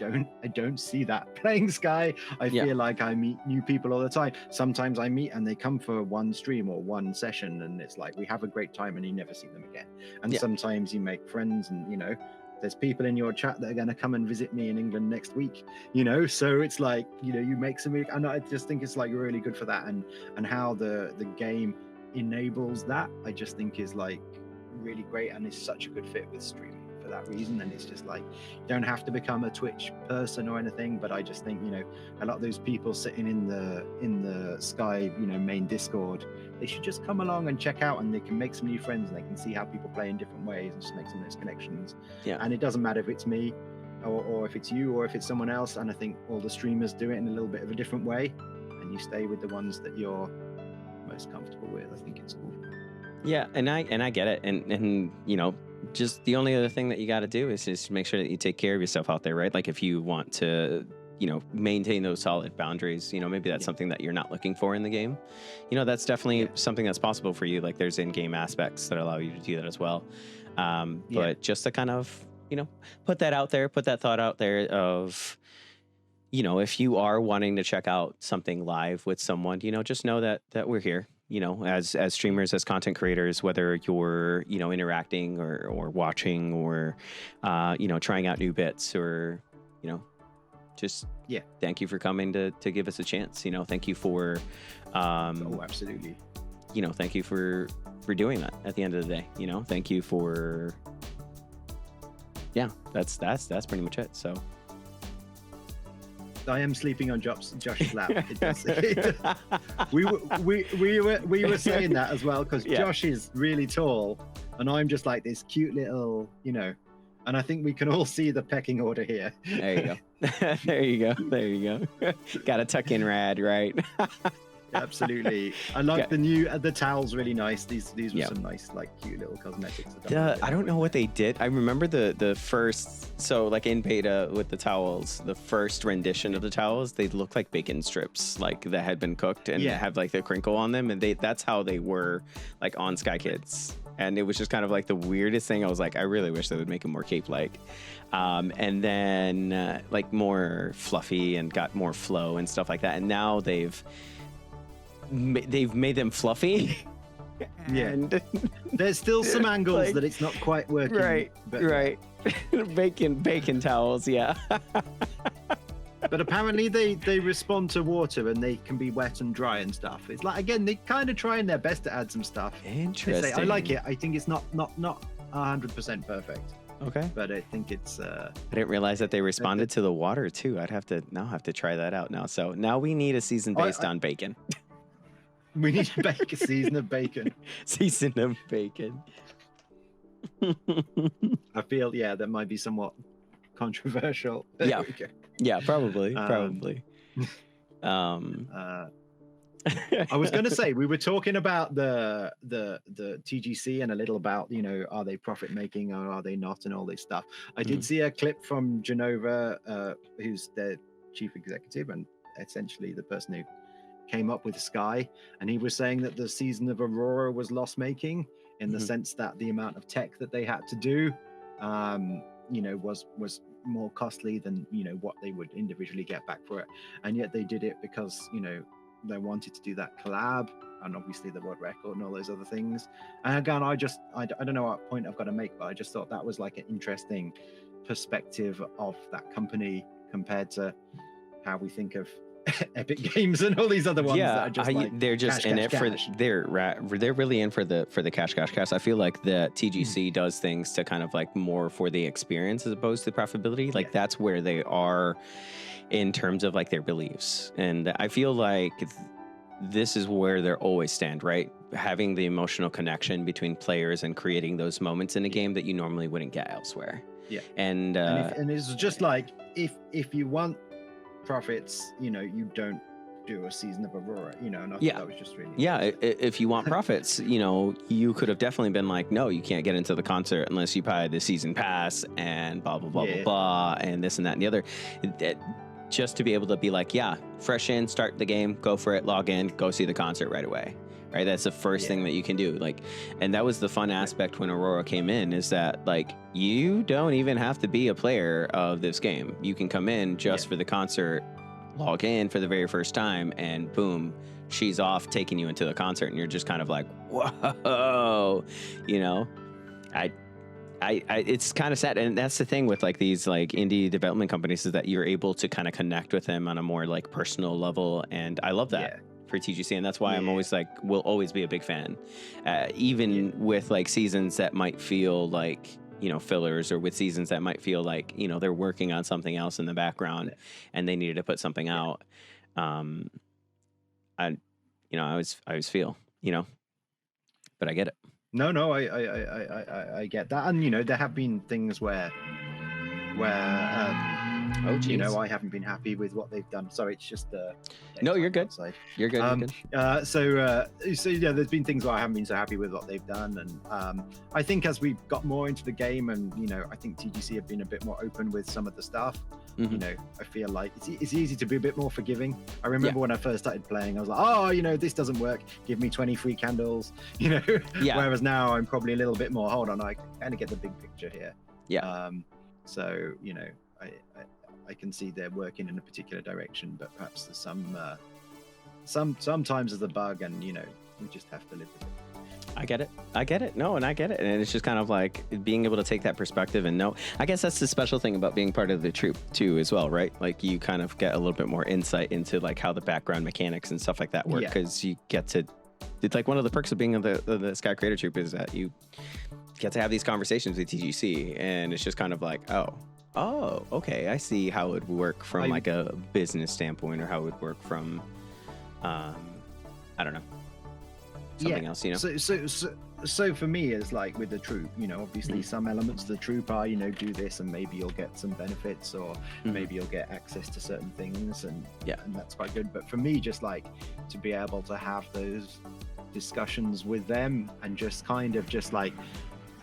B: I don't see that playing Sky. I feel like I meet new people all the time. Sometimes I meet and they come for one stream or one session, and it's like we have a great time and you never see them again. And sometimes you make friends, and you know, there's people in your chat that are going to come and visit me in England next week, you know, so it's like, you know, you make some, and I just think it's like really good for that, and how the game enables that, I just think is like really great, and it's such a good fit with streaming for that reason. And it's just like, you don't have to become a Twitch person or anything, but I just think, you know, a lot of those people sitting in the Sky, you know, main Discord, they should just come along and check out, and they can make some new friends, and they can see how people play in different ways and just make some of those connections. And it doesn't matter if it's me or if it's you or if it's someone else. And I think all the streamers do it in a little bit of a different way, and you stay with the ones that you're most comfortable with. I think it's cool.
A: Yeah, and I get it, and you know, just the only other thing that you got to do is just make sure that you take care of yourself out there, right? Like if you want to, you know, maintain those solid boundaries, you know, maybe that's something that you're not looking for in the game. You know, that's definitely something that's possible for you. Like there's in-game aspects that allow you to do that as well. But just to kind of, you know, put that out there, put that thought out there of, you know, if you are wanting to check out something live with someone, you know, just know that we're here. You know, as streamers, as content creators, whether you're, you know, interacting or watching or, you know, trying out new bits or, you know, just thank you for coming to give us a chance. You know, thank you for,
B: absolutely.
A: You know, thank you for doing that at the end of the day. You know, thank you for, that's pretty much it. So.
B: I am sleeping on Josh's lap. We were saying that as well because Josh is really tall, and I'm just like this cute little, you know. And I think we can all see the pecking order here.
A: There you go. There you go. Got to tuck in Rad, right?
B: Absolutely. I like the towels, really nice. These were some nice, like, cute little cosmetics.
A: I don't know what they did. I remember the first, so like in beta with the towels, the first rendition of the towels, they look like bacon strips, like that had been cooked and have like the crinkle on them, and that's how they were like on Sky Kids. And it was just kind of like the weirdest thing. I was like, I really wish they would make them more cape-like. And then like more fluffy and got more flow and stuff like that. And now they've made them fluffy. And
B: there's still some angles like, that it's not quite working.
A: Right. Bacon towels,
B: But apparently they respond to water and they can be wet and dry and stuff. It's like, again, they're kind of trying their best to add some stuff.
A: Interesting.
B: I like it. I think it's not 100% perfect.
A: Okay.
B: But I think it's
A: I didn't realize that they responded to the water too. I'd have to try that out now. So now we need a season based on bacon.
B: We need to bake a season of bacon.
A: Season of bacon.
B: I feel that might be somewhat controversial.
A: Yeah, probably.
B: I was going to say, we were talking about the TGC and a little about, you know, are they profit making or are they not, and all this stuff. I did see a clip from Genova, who's their chief executive and essentially the person who came up with Sky, and he was saying that the season of Aurora was loss making in the sense that the amount of tech that they had to do, you know, was more costly than, you know, what they would individually get back for it, and yet they did it because, you know, they wanted to do that collab and obviously the world record and all those other things. And again, I don't know what point I've got to make, but I just thought that was like an interesting perspective of that company compared to how we think of Epic Games and all these other ones that are just like
A: they're just
B: cash,
A: in
B: cash,
A: it for
B: cash.
A: They're really in for the cash. I feel like the TGC does things to kind of like more for the experience as opposed to profitability. Like that's where they are in terms of like their beliefs, and I feel like this is where they're always stand, right? Having the emotional connection between players and creating those moments in a game that you normally wouldn't get elsewhere. And
B: it's just like if you want profits, you know, you don't do a season of Aurora, you know, and I thought that was just really
A: if you want profits, you know, you could have definitely been like, no, you can't get into the concert unless you buy the season pass and blah blah blah blah blah and this and that and the other. Just to be able to be like, fresh in, start the game, go for it, log in, go see the concert right away. Right, that's the first thing that you can do. Like, and that was the fun aspect when Aurora came in, is that like you don't even have to be a player of this game. You can come in just for the concert, log in for the very first time, and boom, she's off taking you into the concert, and you're just kind of like, whoa, you know. It's kind of sad, and that's the thing with like these like indie development companies, is that you're able to kind of connect with them on a more like personal level, and I love that. For TGC, and that's why I'm always like, will always be a big fan, even with like seasons that might feel like, you know, fillers, or with seasons that might feel like, you know, they're working on something else in the background and they needed to put something out. I always feel, you know, but I get it.
B: No, I get that, and you know, there have been things where
A: Oh,
B: You know,
A: geez.
B: I haven't been happy with what they've done. Sorry, it's just
A: No, you're good.
B: outside.
A: You're good. You're good.
B: So yeah, there's been things where I haven't been so happy with what they've done, and I think as we've got more into the game, and you know, I think TGC have been a bit more open with some of the stuff. You know, I feel like it's easy to be a bit more forgiving. I remember when I first started playing, I was like, oh, you know, this doesn't work. Give me 20 free candles, you know. Whereas now I'm probably a little bit more. Hold on, I kind of get the big picture here. So you know, I can see they're working in a particular direction, but perhaps there's sometimes there's a bug, and you know, we just have to live with it.
A: I get it. No, and I get it. And it's just kind of like being able to take that perspective and know. I guess that's the special thing about being part of the troop too, as well, right? Like you kind of get a little bit more insight into like how the background mechanics and stuff like that work, because you get to. It's like one of the perks of being the Sky Creator Troop is that you get to have these conversations with TGC, and it's just kind of like, oh, okay, I see how it would work from like a business standpoint, or how it would work from, I don't know. Something else, you know.
B: So for me, it's like with the troop, you know, obviously some elements of the troop are, you know, do this and maybe you'll get some benefits, or maybe you'll get access to certain things, and that's quite good. But for me, just like to be able to have those discussions with them and just kind of just like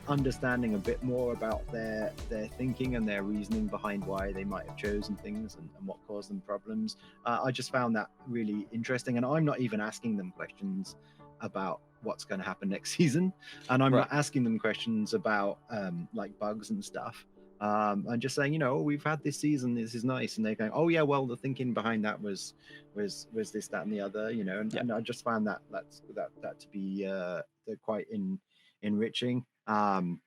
B: understanding a bit more about their thinking and their reasoning behind why they might have chosen things, and what caused them problems. I just found that really interesting, and I'm not even asking them questions about what's going to happen next season, and I'm not asking them questions about like bugs and stuff. I'm just saying, you know, we've had this season, this is nice, and they're going, oh yeah, well the thinking behind that was this, that, and the other, you know, and I just found that to be quite enriching. And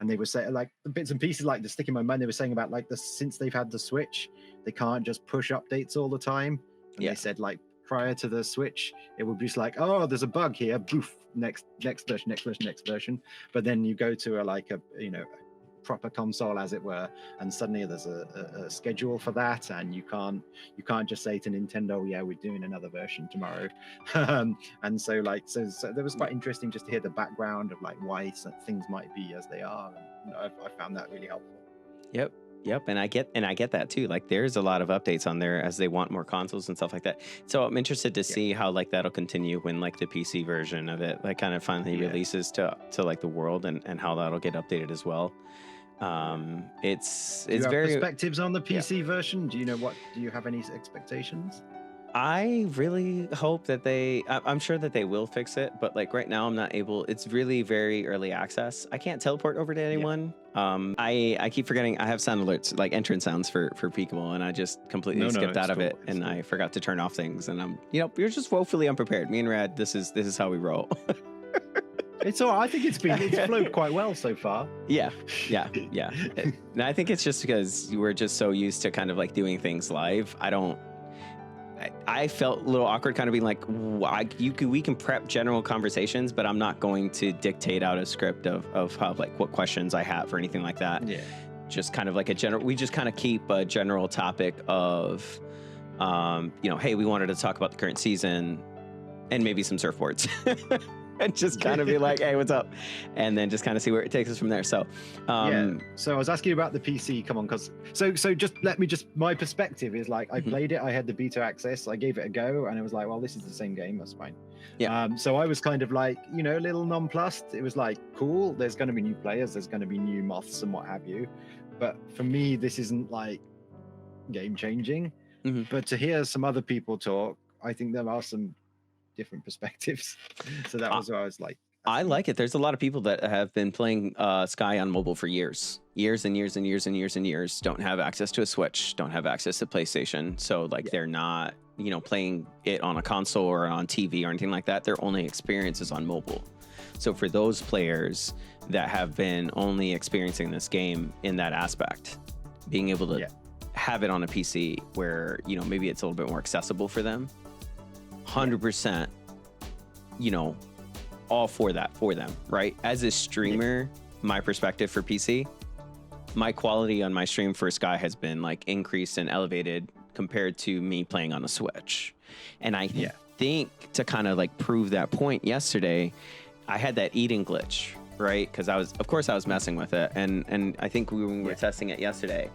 B: they were saying like the bits and pieces like the stick in my mind, they were saying about like since they've had the Switch, they can't just push updates all the time, and they said like prior to the Switch, it would be just like, oh, there's a bug here, boof, next version. But then you go to a you know, proper console, as it were, and suddenly there's a schedule for that, and you can't just say to Nintendo, yeah, we're doing another version tomorrow. And so that was quite interesting just to hear the background of like why things might be as they are, and you know, I found that really helpful.
A: Yep, and I get that too. Like there's a lot of updates on there as they want more consoles and stuff like that. So I'm interested to see how like that'll continue when like the PC version of it like kind of finally releases to like the world, and how that'll get updated as well. It's very
B: perspectives on the PC version. Do you have any expectations?
A: I really hope that I'm sure that they will fix it, but like right now I'm not able. It's really very early access. I can't teleport over to anyone. I keep forgetting I have sound alerts, like entrance sounds for Peekaboo, and I just completely skipped out of it, and I forgot to turn off things, and I'm, you know, you're just woefully unprepared. Me and Rad, this is how we roll.
B: It's all right. I think it's flowed quite well so far. Yeah.
A: And I think it's just because we're just so used to kind of like doing things live. I felt a little awkward kind of being like, we can prep general conversations, but I'm not going to dictate out a script of how, like, what questions I have or anything like that. Yeah. Just kind of like we just kind of keep a general topic of, you know, hey, we wanted to talk about the current season and maybe some surfboards. And just kind of be like, hey, what's up? And then just kind of see where it takes us from there. So,
B: So I was asking you about the PC. Come on, my perspective is like, I played it. I had the beta access. I gave it a go, and it was like, well, this is the same game. That's fine. Yeah. So I was kind of like, you know, a little nonplussed. It was like, cool. There's going to be new players. There's going to be new moths and what have you. But for me, this isn't like game changing. But to hear some other people talk, I think there are some different perspectives. So that was what I was like.
A: I like it. There's a lot of people that have been playing Sky on mobile for years and years, don't have access to a Switch, don't have access to PlayStation. So like they're not, you know, playing it on a console or on TV or anything like that. Their only experience is on mobile. So for those players that have been only experiencing this game in that aspect, being able to have it on a PC where, you know, maybe it's a little bit more accessible for them, 100%, you know, all for that for them, right? As a streamer, my perspective for PC, my quality on my stream for Sky has been like increased and elevated compared to me playing on a Switch. And I think to kind of like prove that point yesterday, I had that eating glitch, right? Because I was messing with it, and I think when we were testing it yesterday,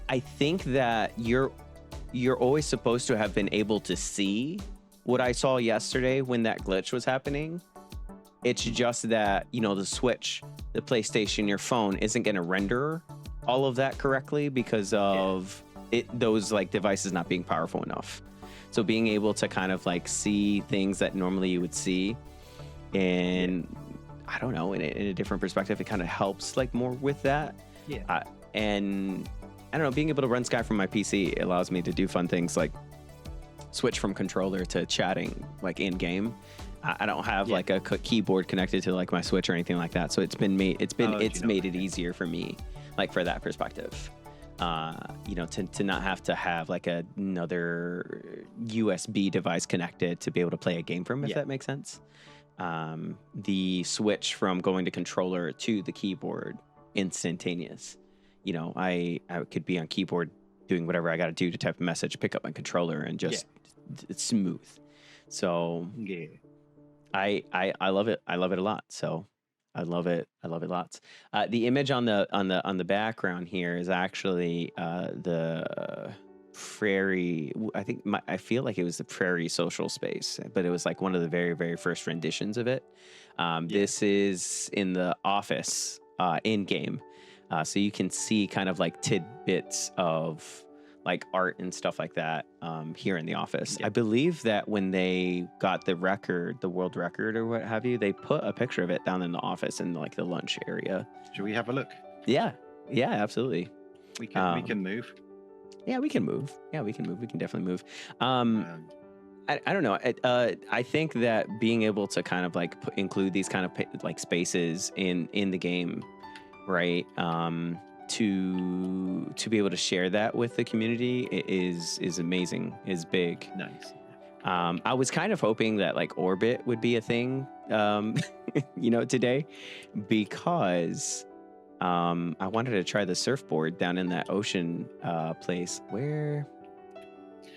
A: I think that you're always supposed to have been able to see what I saw yesterday when that glitch was happening. It's just that, you know, the Switch, the PlayStation, your phone isn't going to render all of that correctly because of those like devices not being powerful enough. So being able to kind of like see things that normally you would see in, I don't know, in a different perspective, it kind of helps like more with that.
B: Yeah.
A: And I don't know, being able to run Sky from my PC allows me to do fun things like switch from controller to chatting like in game. I don't have like a keyboard connected to like my Switch or anything like that. So it's made it easier for me, like for that perspective. You know, to not have to have like another USB device connected to be able to play a game from, if that makes sense. The switch from going to controller to the keyboard, instantaneous. You know, I could be on keyboard doing whatever I got to do to type a message, pick up my controller, and just it's smooth. So I love it. I love it a lot. So I love it. I love it lots. The image on the background here is actually the Prairie. I feel like it was the Prairie social space, but it was like one of the very, very first renditions of it. This is in the office in game. So you can see kind of like tidbits of like art and stuff like that here in the office. I believe that when they got the record, the world record or what have you, they put a picture of it down in the office in like the lunch area.
B: Should we have a look?
A: Yeah, absolutely.
B: We can move.
A: Yeah, we can move. We can definitely move. I don't know. I think that being able to kind of like include these kind of like spaces in the game, right? To be able to share that with the community is amazing, is big.
B: Nice.
A: I was kind of hoping that like Orbit would be a thing, you know, today, because I wanted to try the surfboard down in that ocean place. Where?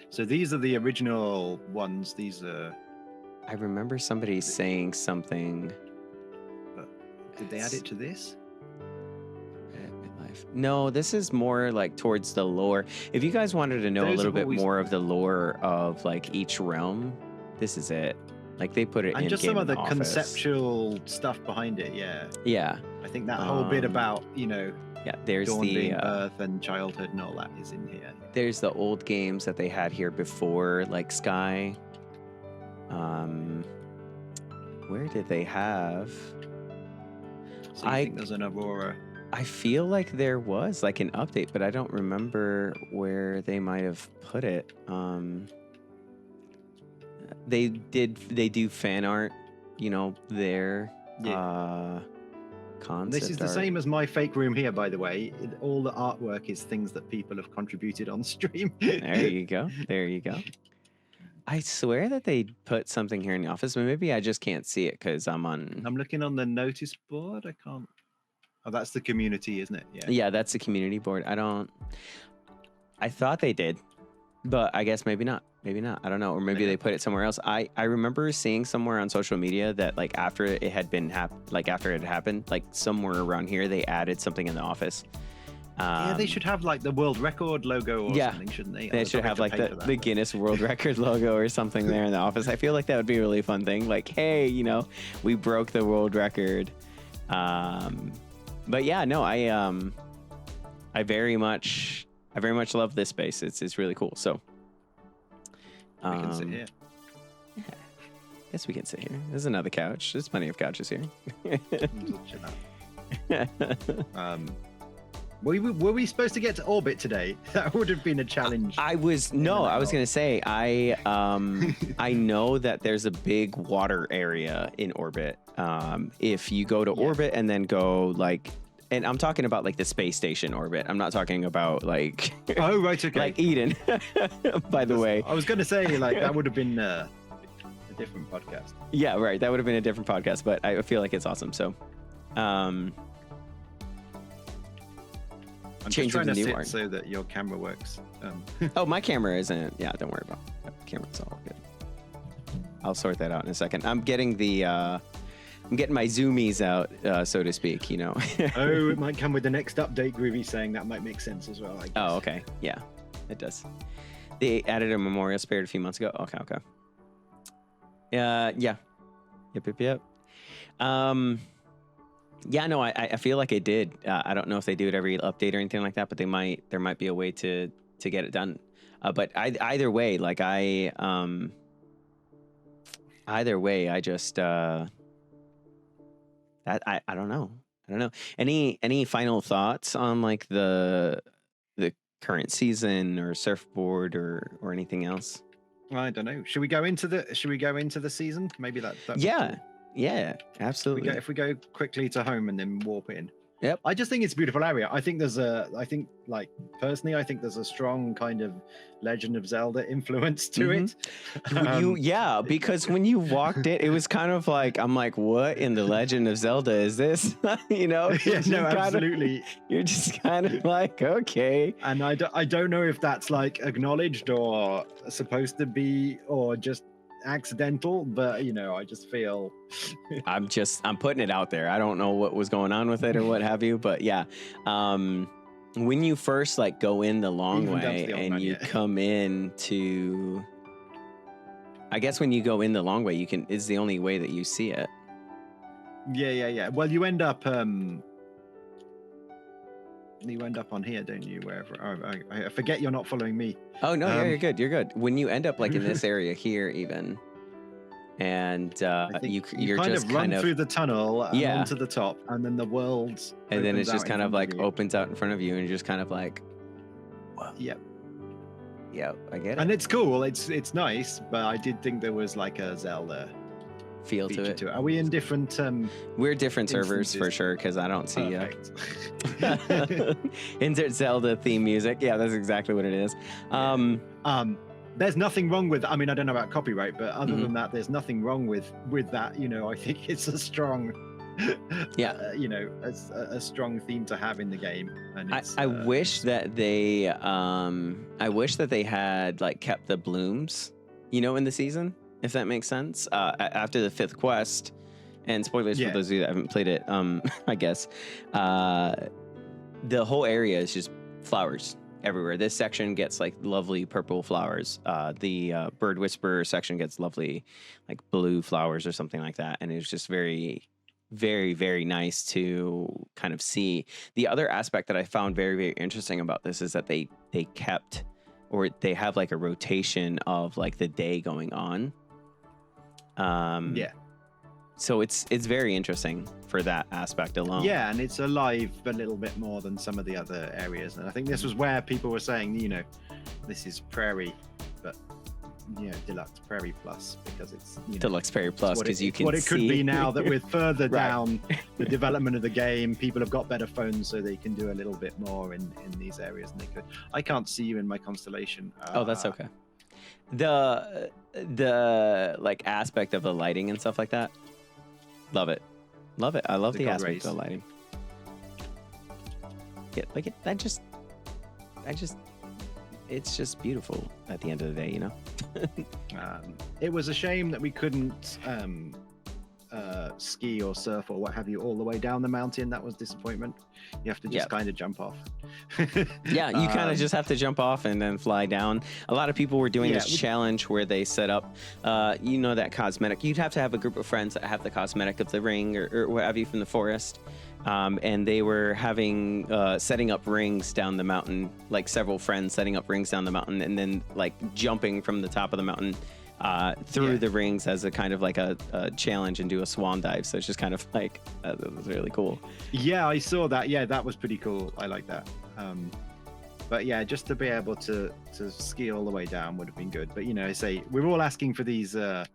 B: So these are the original ones. These are.
A: I remember somebody saying something.
B: But did they add it to this?
A: No, this is more like towards the lore. If you guys wanted to know a little bit more of the lore of like each realm, this is it. Like they put it in
B: just
A: game
B: some of the
A: office.
B: Conceptual stuff behind it.
A: Yeah.
B: I think that whole bit about, you know,
A: there's
B: dawn
A: the
B: being birth and childhood and all that is in here.
A: There's the old games that they had here before, like Sky. Where did they have?
B: So I think there's an Aurora.
A: I feel like there was like an update, but I don't remember where they might have put it. They do fan art, you know, their concept.
B: This is the same as my fake room here, by the way. All the artwork is things that people have contributed on stream.
A: There you go. I swear that they put something here in the office, but maybe I just can't see it because I'm
B: looking on the notice board. I can't. Oh, that's the community, isn't it?
A: Yeah, that's the community board. I thought they did, but I guess maybe not. Maybe not. I don't know. Or maybe they put it somewhere else. I remember seeing somewhere on social media that like after it had happened, like somewhere around here, they added something in the office.
B: They should have like the world record logo or something, shouldn't they?
A: They should have like the Guinness World Record logo or something there in the office. I feel like that would be a really fun thing. Like, hey, you know, we broke the world record. But yeah, no, I very much love this space. It's really cool. So
B: we can sit here.
A: Yeah, guess we can sit here. There's another couch. There's plenty of couches here.
B: Were we supposed to get to orbit today? That would have been a challenge.
A: I was going to say I know that there's a big water area in orbit. If you go to orbit and then go like, and I'm talking about like the space station orbit. I'm not talking about like
B: oh right, okay,
A: like Eden. By the way,
B: I was going to say like that would have been a different podcast.
A: Yeah, right. That would have been a different podcast, but I feel like it's awesome. So,
B: I'm just trying to sit so that your camera works.
A: Oh, my camera isn't. Yeah, don't worry about it. Camera's all good. I'll sort that out in a second. I'm getting the I'm getting my zoomies out, so to speak.
B: Oh, it might come with the next update. Groovy saying that might make sense as well. I guess.
A: Oh, okay. Yeah, it does. They added a memorial spirit a few months ago. Okay. Yeah. Yep. Yeah, no, I feel like it did. I don't know if they do it every update or anything like that, but there might be a way to get it done. But either way, like either way, I just that I don't know. Any final thoughts on like the current season or surfboard or anything else?
B: I don't know. Should we go into the season? Maybe that.
A: Yeah. Yeah, absolutely.
B: If we go quickly to home and then warp in.
A: Yep.
B: I just think it's a beautiful area. I think personally, I think there's a strong kind of Legend of Zelda influence to it.
A: Because when you walked it was kind of like, I'm like, what in the Legend of Zelda is this?
B: Absolutely.
A: You're just kind of like, okay.
B: And I don't know if that's like acknowledged or supposed to be or just accidental, but I just feel
A: I'm putting it out there. I don't know what was going on with it or what have you, but yeah, when you first like go in the long way and you come in to, I guess when you go in the long way, is the only way that you see it.
B: Yeah. Well, you end up on here, don't you? Wherever I forget you're not following me.
A: Oh no, yeah, you're good. When you end up like in this area here, even, and you're
B: kind
A: just
B: of run through the tunnel and onto the top, and then the world,
A: and then it's just kind of like opens out in front of you, and you're just kind of like,
B: wow. Yep.
A: Yeah, I get it.
B: And it's cool. It's nice, but I did think there was like a Zelda
A: feel to it.
B: Are we in different?
A: We're different servers for sure, because I don't see insert Zelda theme music. Yeah, that's exactly what it is.
B: There's nothing wrong with. I mean, I don't know about copyright, but other than that, there's nothing wrong with that. I think it's a strong, a strong theme to have in the game. And
A: I wish that they, had like kept the blooms, in the season. If that makes sense. After the 5th quest, and spoilers for those of you that haven't played it, I guess, the whole area is just flowers everywhere. This section gets like lovely purple flowers. The Bird Whisperer section gets lovely like blue flowers or something like that. And it's just very, very, very nice to kind of see. The other aspect that I found very, very interesting about this is that they kept, or they have like a rotation of like the day going on. So it's very interesting for that aspect alone.
B: Yeah, and it's alive a little bit more than some of the other areas. And I think this was where people were saying, this is Prairie, but Deluxe Prairie Plus, because it's
A: Deluxe Prairie Plus, because you can
B: what it
A: see
B: could be now that we're further down the development of the game. People have got better phones, so they can do a little bit more in these areas than they could. I can't see you in my constellation.
A: Oh, that's okay. The like aspect of the lighting and stuff like that, love it. I love the aspect of the lighting. Yeah, like it. It's just beautiful at the end of the day,
B: It was a shame that we couldn't ski or surf or what have you all the way down the mountain. That was disappointment. You have to just kind of jump off.
A: Yeah, you kind of just have to jump off and then fly down. A lot of people were doing this challenge where they set up that cosmetic. You'd have to have a group of friends that have the cosmetic of the ring or what have you from the forest, and they were having setting up rings down the mountain, like several friends setting up rings down the mountain and then like jumping from the top of the mountain through the rings as a kind of like a challenge and do a swan dive. So it's just kind of like, that was really cool.
B: Yeah, I saw that. Yeah, that was pretty cool. I like that. But yeah, just to be able to ski all the way down would have been good. But I say we're all asking for these for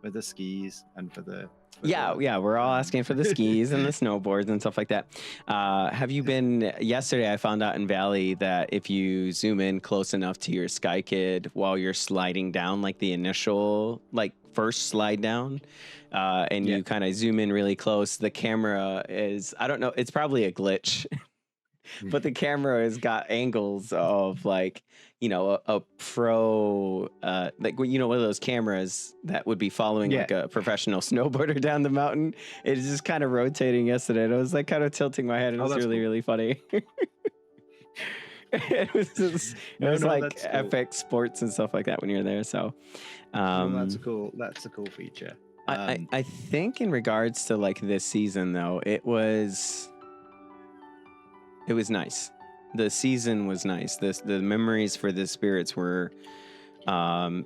B: the skis and for the
A: we're all asking for the skis and the snowboards and stuff like that. Have you been? Yesterday I found out in Valley that if you zoom in close enough to your Sky Kid while you're sliding down, like the initial first slide down, you kind of zoom in really close, the camera is, I don't know, it's probably a glitch. but the camera has got angles of like, you know, a pro, like, you know, one of those cameras that would be following like a professional snowboarder down the mountain. It's just kind of rotating yesterday. And I was like kind of tilting my head. It was really, really funny. It was like epic sports and stuff like that when you're there. So
B: that's a cool feature.
A: I think in regards to like this season though, it was nice. The season was nice. The memories for the spirits were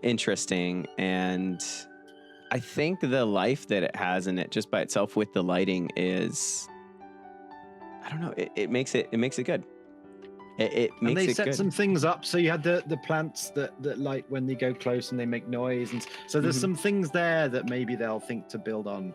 A: interesting, and I think the life that it has in it just by itself with the lighting is, I don't know, it makes it good. It makes it good.
B: And they set some things up. So you had the plants that light when they go close and they make noise, and so there's some things there that maybe they'll think to build on,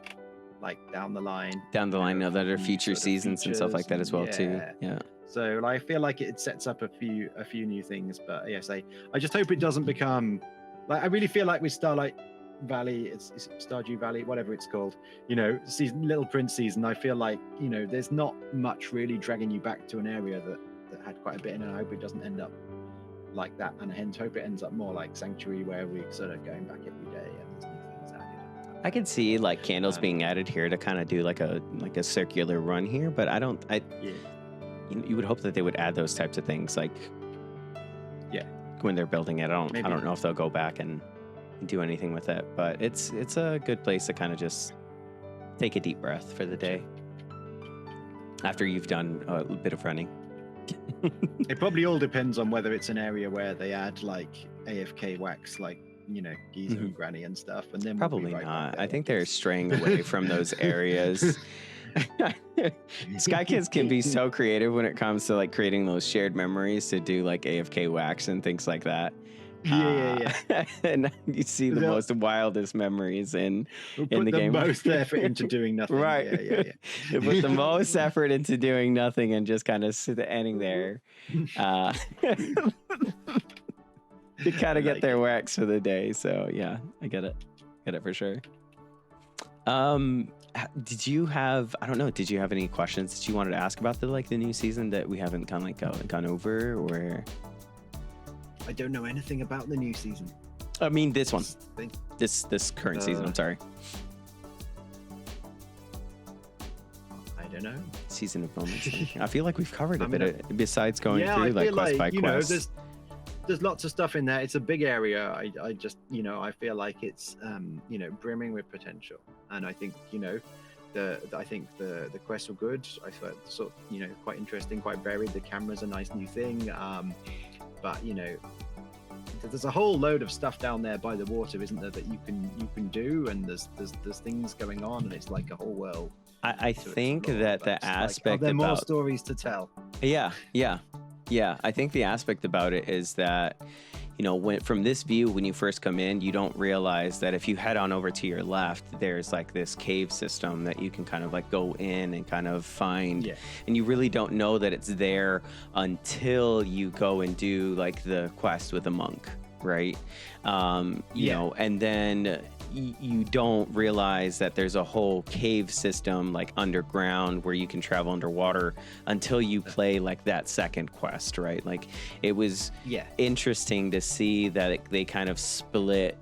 B: like down the line. That
A: are future seasons and stuff like that as well too. Yeah.
B: So I feel like it sets up a few new things, but yes, I just hope it doesn't become like, I really feel like with Starlight Valley, it's Stardew Valley, whatever it's called, you know, Little Prince season. I feel like, you know, there's not much really dragging you back to an area that had quite a bit in it. I hope it doesn't end up like that, and hence hope it ends up more like Sanctuary, where we're sort of going back every day and there's new things added.
A: I could see like candles being added here to kind of do like a circular run here, but you would hope that they would add those types of things, like when they're building it. I don't know if they'll go back and do anything with it, but it's a good place to kind of just take a deep breath for the day after you've done a bit of running.
B: It probably all depends on whether it's an area where they add like AFK wax, like, you know, Geezer and Granny and stuff, and then
A: probably not. I think they're straying away from those areas. Sky Kids can be so creative when it comes to like creating those shared memories to do like AFK wax and things like that.
B: Yeah.
A: And you see the most wildest memories in the game.
B: Most effort into doing nothing.
A: Right. Yeah. They put the most effort into doing nothing and just kind of standing there. To kind of get their wax for the day. So yeah, I get it. Get it for sure. Did you have any questions that you wanted to ask about the new season that we haven't kind of like gone over, or?
B: I don't know anything about the new season.
A: I mean, this one, this current season. I'm sorry.
B: I don't know.
A: Season of Moments. I feel like we've covered a bit besides going through like quest by quest.
B: Know, there's lots of stuff in there. It's a big area. I just, you know, I feel like it's, you know, brimming with potential. And I think, you know, the quests were good. I thought sort of, you know, quite interesting, quite varied. The camera's a nice new thing. But you know, there's a whole load of stuff down there by the water, isn't there, that you can do, and there's things going on, and it's like a whole world.
A: I think that the aspect
B: like, are there more stories to tell?
A: Yeah. I think the aspect about it is that, you know, from this view, when you first come in, you don't realize that if you head on over to your left, there's like this cave system that you can kind of like go in and kind of find. Yeah. And you really don't know that it's there until you go and do like the quest with a monk, right? You know, and then you don't realize that there's a whole cave system like underground where you can travel underwater until you play like that second quest, right? Like it was interesting to see that they kind of split,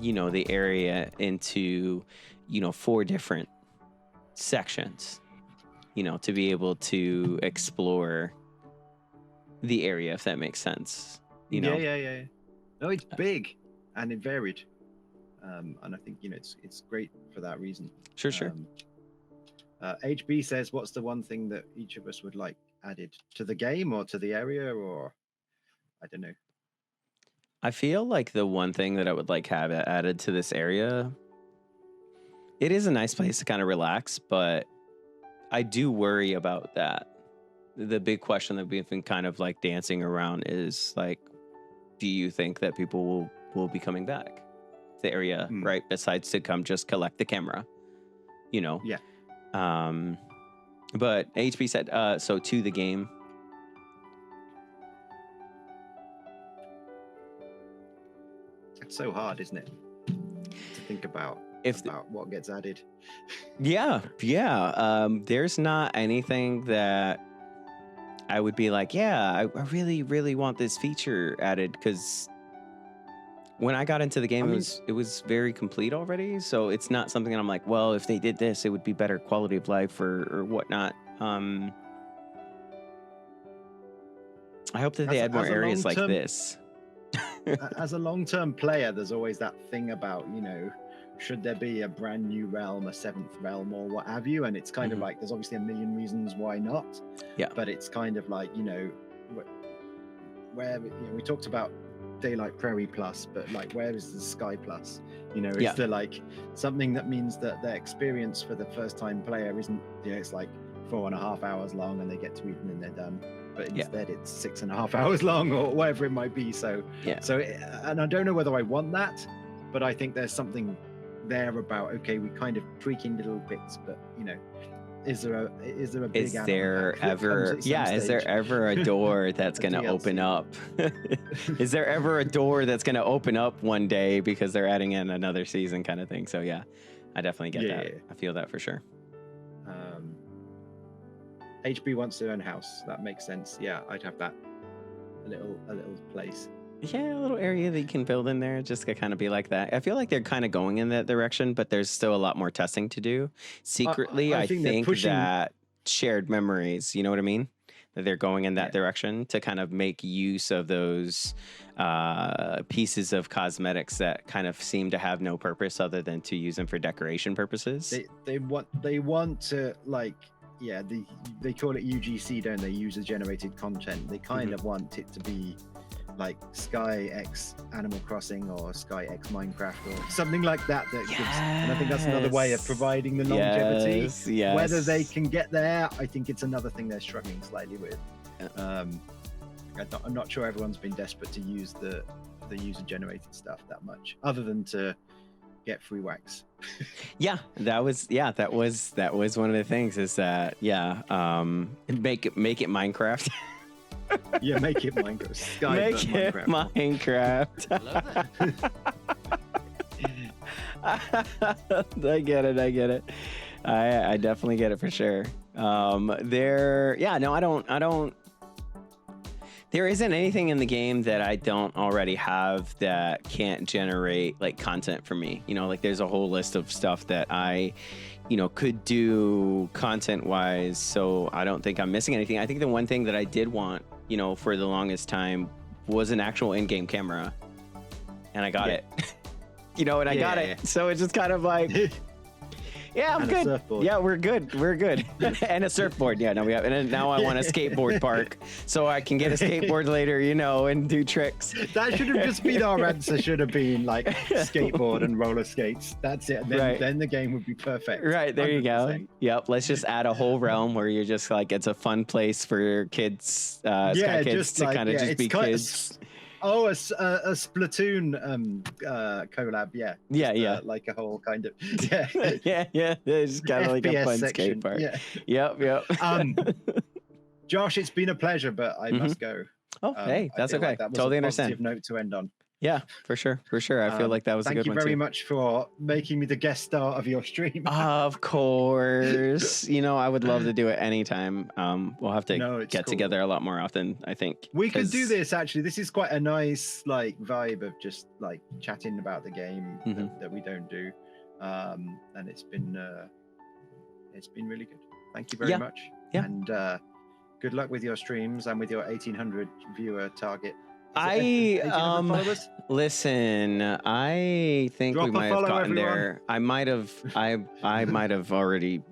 A: you know, the area into, you know, 4 different sections, you know, to be able to explore the area, if that makes sense. You know?
B: Yeah. No, it's big and it varied. And I think, you know, it's great for that reason.
A: Sure.
B: HB says, what's the one thing that each of us would like added to the game or to the area, or I don't know.
A: I feel like the one thing that I would like have added to this area, it is a nice place to kind of relax, but I do worry about that. The big question that we've been kind of like dancing around is like, do you think that people will be coming back? The area, right? Besides to come just collect the camera, you know?
B: Yeah.
A: But HP said, so to the game.
B: It's so hard, isn't it? To think about what gets added.
A: Yeah. There's not anything that I would be like, yeah, I really, really want this feature added, because when I got into the game, it was very complete already. So it's not something that I'm like, well, if they did this, it would be better quality of life or whatnot. I hope that they add more areas like this.
B: As a long-term player, there's always that thing about, should there be a brand new realm, a 7th realm, or what have you? And it's kind of like, there's obviously a million reasons why not.
A: Yeah.
B: But it's kind of like, where we talked about Daylight Prairie Plus, but like, where is the Sky Plus? Is there like something that means that their experience for the first-time player isn't, it's like 4.5 hours long and they get to eat and then they're done. But instead it's 6.5 hours long or whatever it might be. So and I don't know whether I want that, but I think there's something there about, okay, we kind of tweaking little bits, but is there a big
A: is there ever a door that's going to open up? Is there ever a door that's going to open up one day because they're adding in another season kind of thing? So yeah, I definitely get that. I feel that for sure.
B: HB wants their own house. That makes sense. Yeah, I'd have that. A little place.
A: Yeah, a little area that you can build in there, just to kind of be like that. I feel like they're kind of going in that direction, but there's still a lot more testing to do. Secretly, I think that shared memories, you know what I mean? That they're going in that direction to kind of make use of those pieces of cosmetics that kind of seem to have no purpose other than to use them for decoration purposes.
B: They want to, like, they call it UGC, don't they? User generated content. They kind of want it to be like Sky X Animal Crossing or Sky X Minecraft or something like that. And I think that's another way of providing the longevity.
A: Yes.
B: Whether they can get there, I think it's another thing they're struggling slightly with. I'm not sure everyone's been desperate to use the user generated stuff that much, other than to get free wax.
A: that was one of the things, is that make it Minecraft.
B: Make it Minecraft. Sky
A: make it Minecraft. I get it. I definitely get it for sure. I don't. There isn't anything in the game that I don't already have that can't generate like content for me. Like there's a whole list of stuff that I, could do content wise. So I don't think I'm missing anything. I think the one thing that I did want, for the longest time was an actual in-game camera, and I got it. I got it. So it's just kind of like, I'm good. Yeah, we're good. And a surfboard. Yeah, no, we have. And now I want a skateboard park so I can get a skateboard later, and do tricks.
B: That should have just been our answer. Should have been like skateboard and roller skates. That's it. Then the game would be perfect.
A: Right, there 100%. You go. Yep. Let's just add a whole realm where you're just like, it's a fun place for kids, Sky Kids to kind of just be kids.
B: Oh, a Splatoon collab, yeah. Like a whole kind of
A: yeah. It's kind of like a fun skate park. Yeah. Yep.
B: Josh, it's been a pleasure, but I must go.
A: Oh, hey, that's okay.
B: Like that was
A: totally
B: a
A: understand.
B: Positive note to end on.
A: Yeah, for sure. I feel like that was a good one too.
B: Thank you very much for making me the guest star of your stream.
A: Of course. I would love to do it anytime. We'll have to get together a lot more often, I think.
B: We could do this, actually. This is quite a nice like vibe of just like chatting about the game that we don't do. And it's been really good. Thank you very much. Yeah. And good luck with your streams and with your 1,800 viewer target.
A: Listen, I think we might have gotten there. I might have already,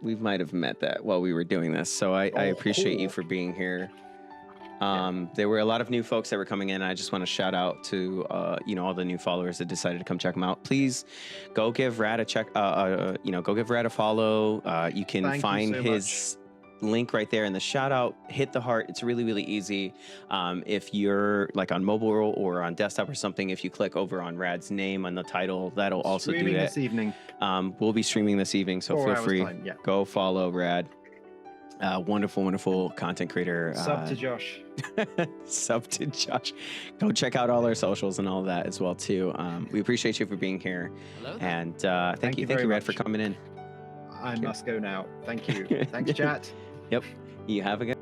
A: we might have met that while we were doing this. So I appreciate you for being here. There were a lot of new folks that were coming in. I just want to shout out to, all the new followers that decided to come check them out. Please go give Rad a check, go give Rad a follow. You can find his link right there in the shout out. Hit the heart. It's really, really easy. If you're like on mobile or on desktop or something, if you click over on Rad's name on the title, that'll also do it.
B: This evening.
A: We'll be streaming this evening, so feel free. Go follow Rad. Wonderful content creator.
B: Sub to Josh.
A: Sub to Josh. Go check out all our socials and all of that as well too. We appreciate you for being here. And thank you, Rad, for coming in.
B: I must go now. Thank you. Thanks, chat.
A: Yep. You have a good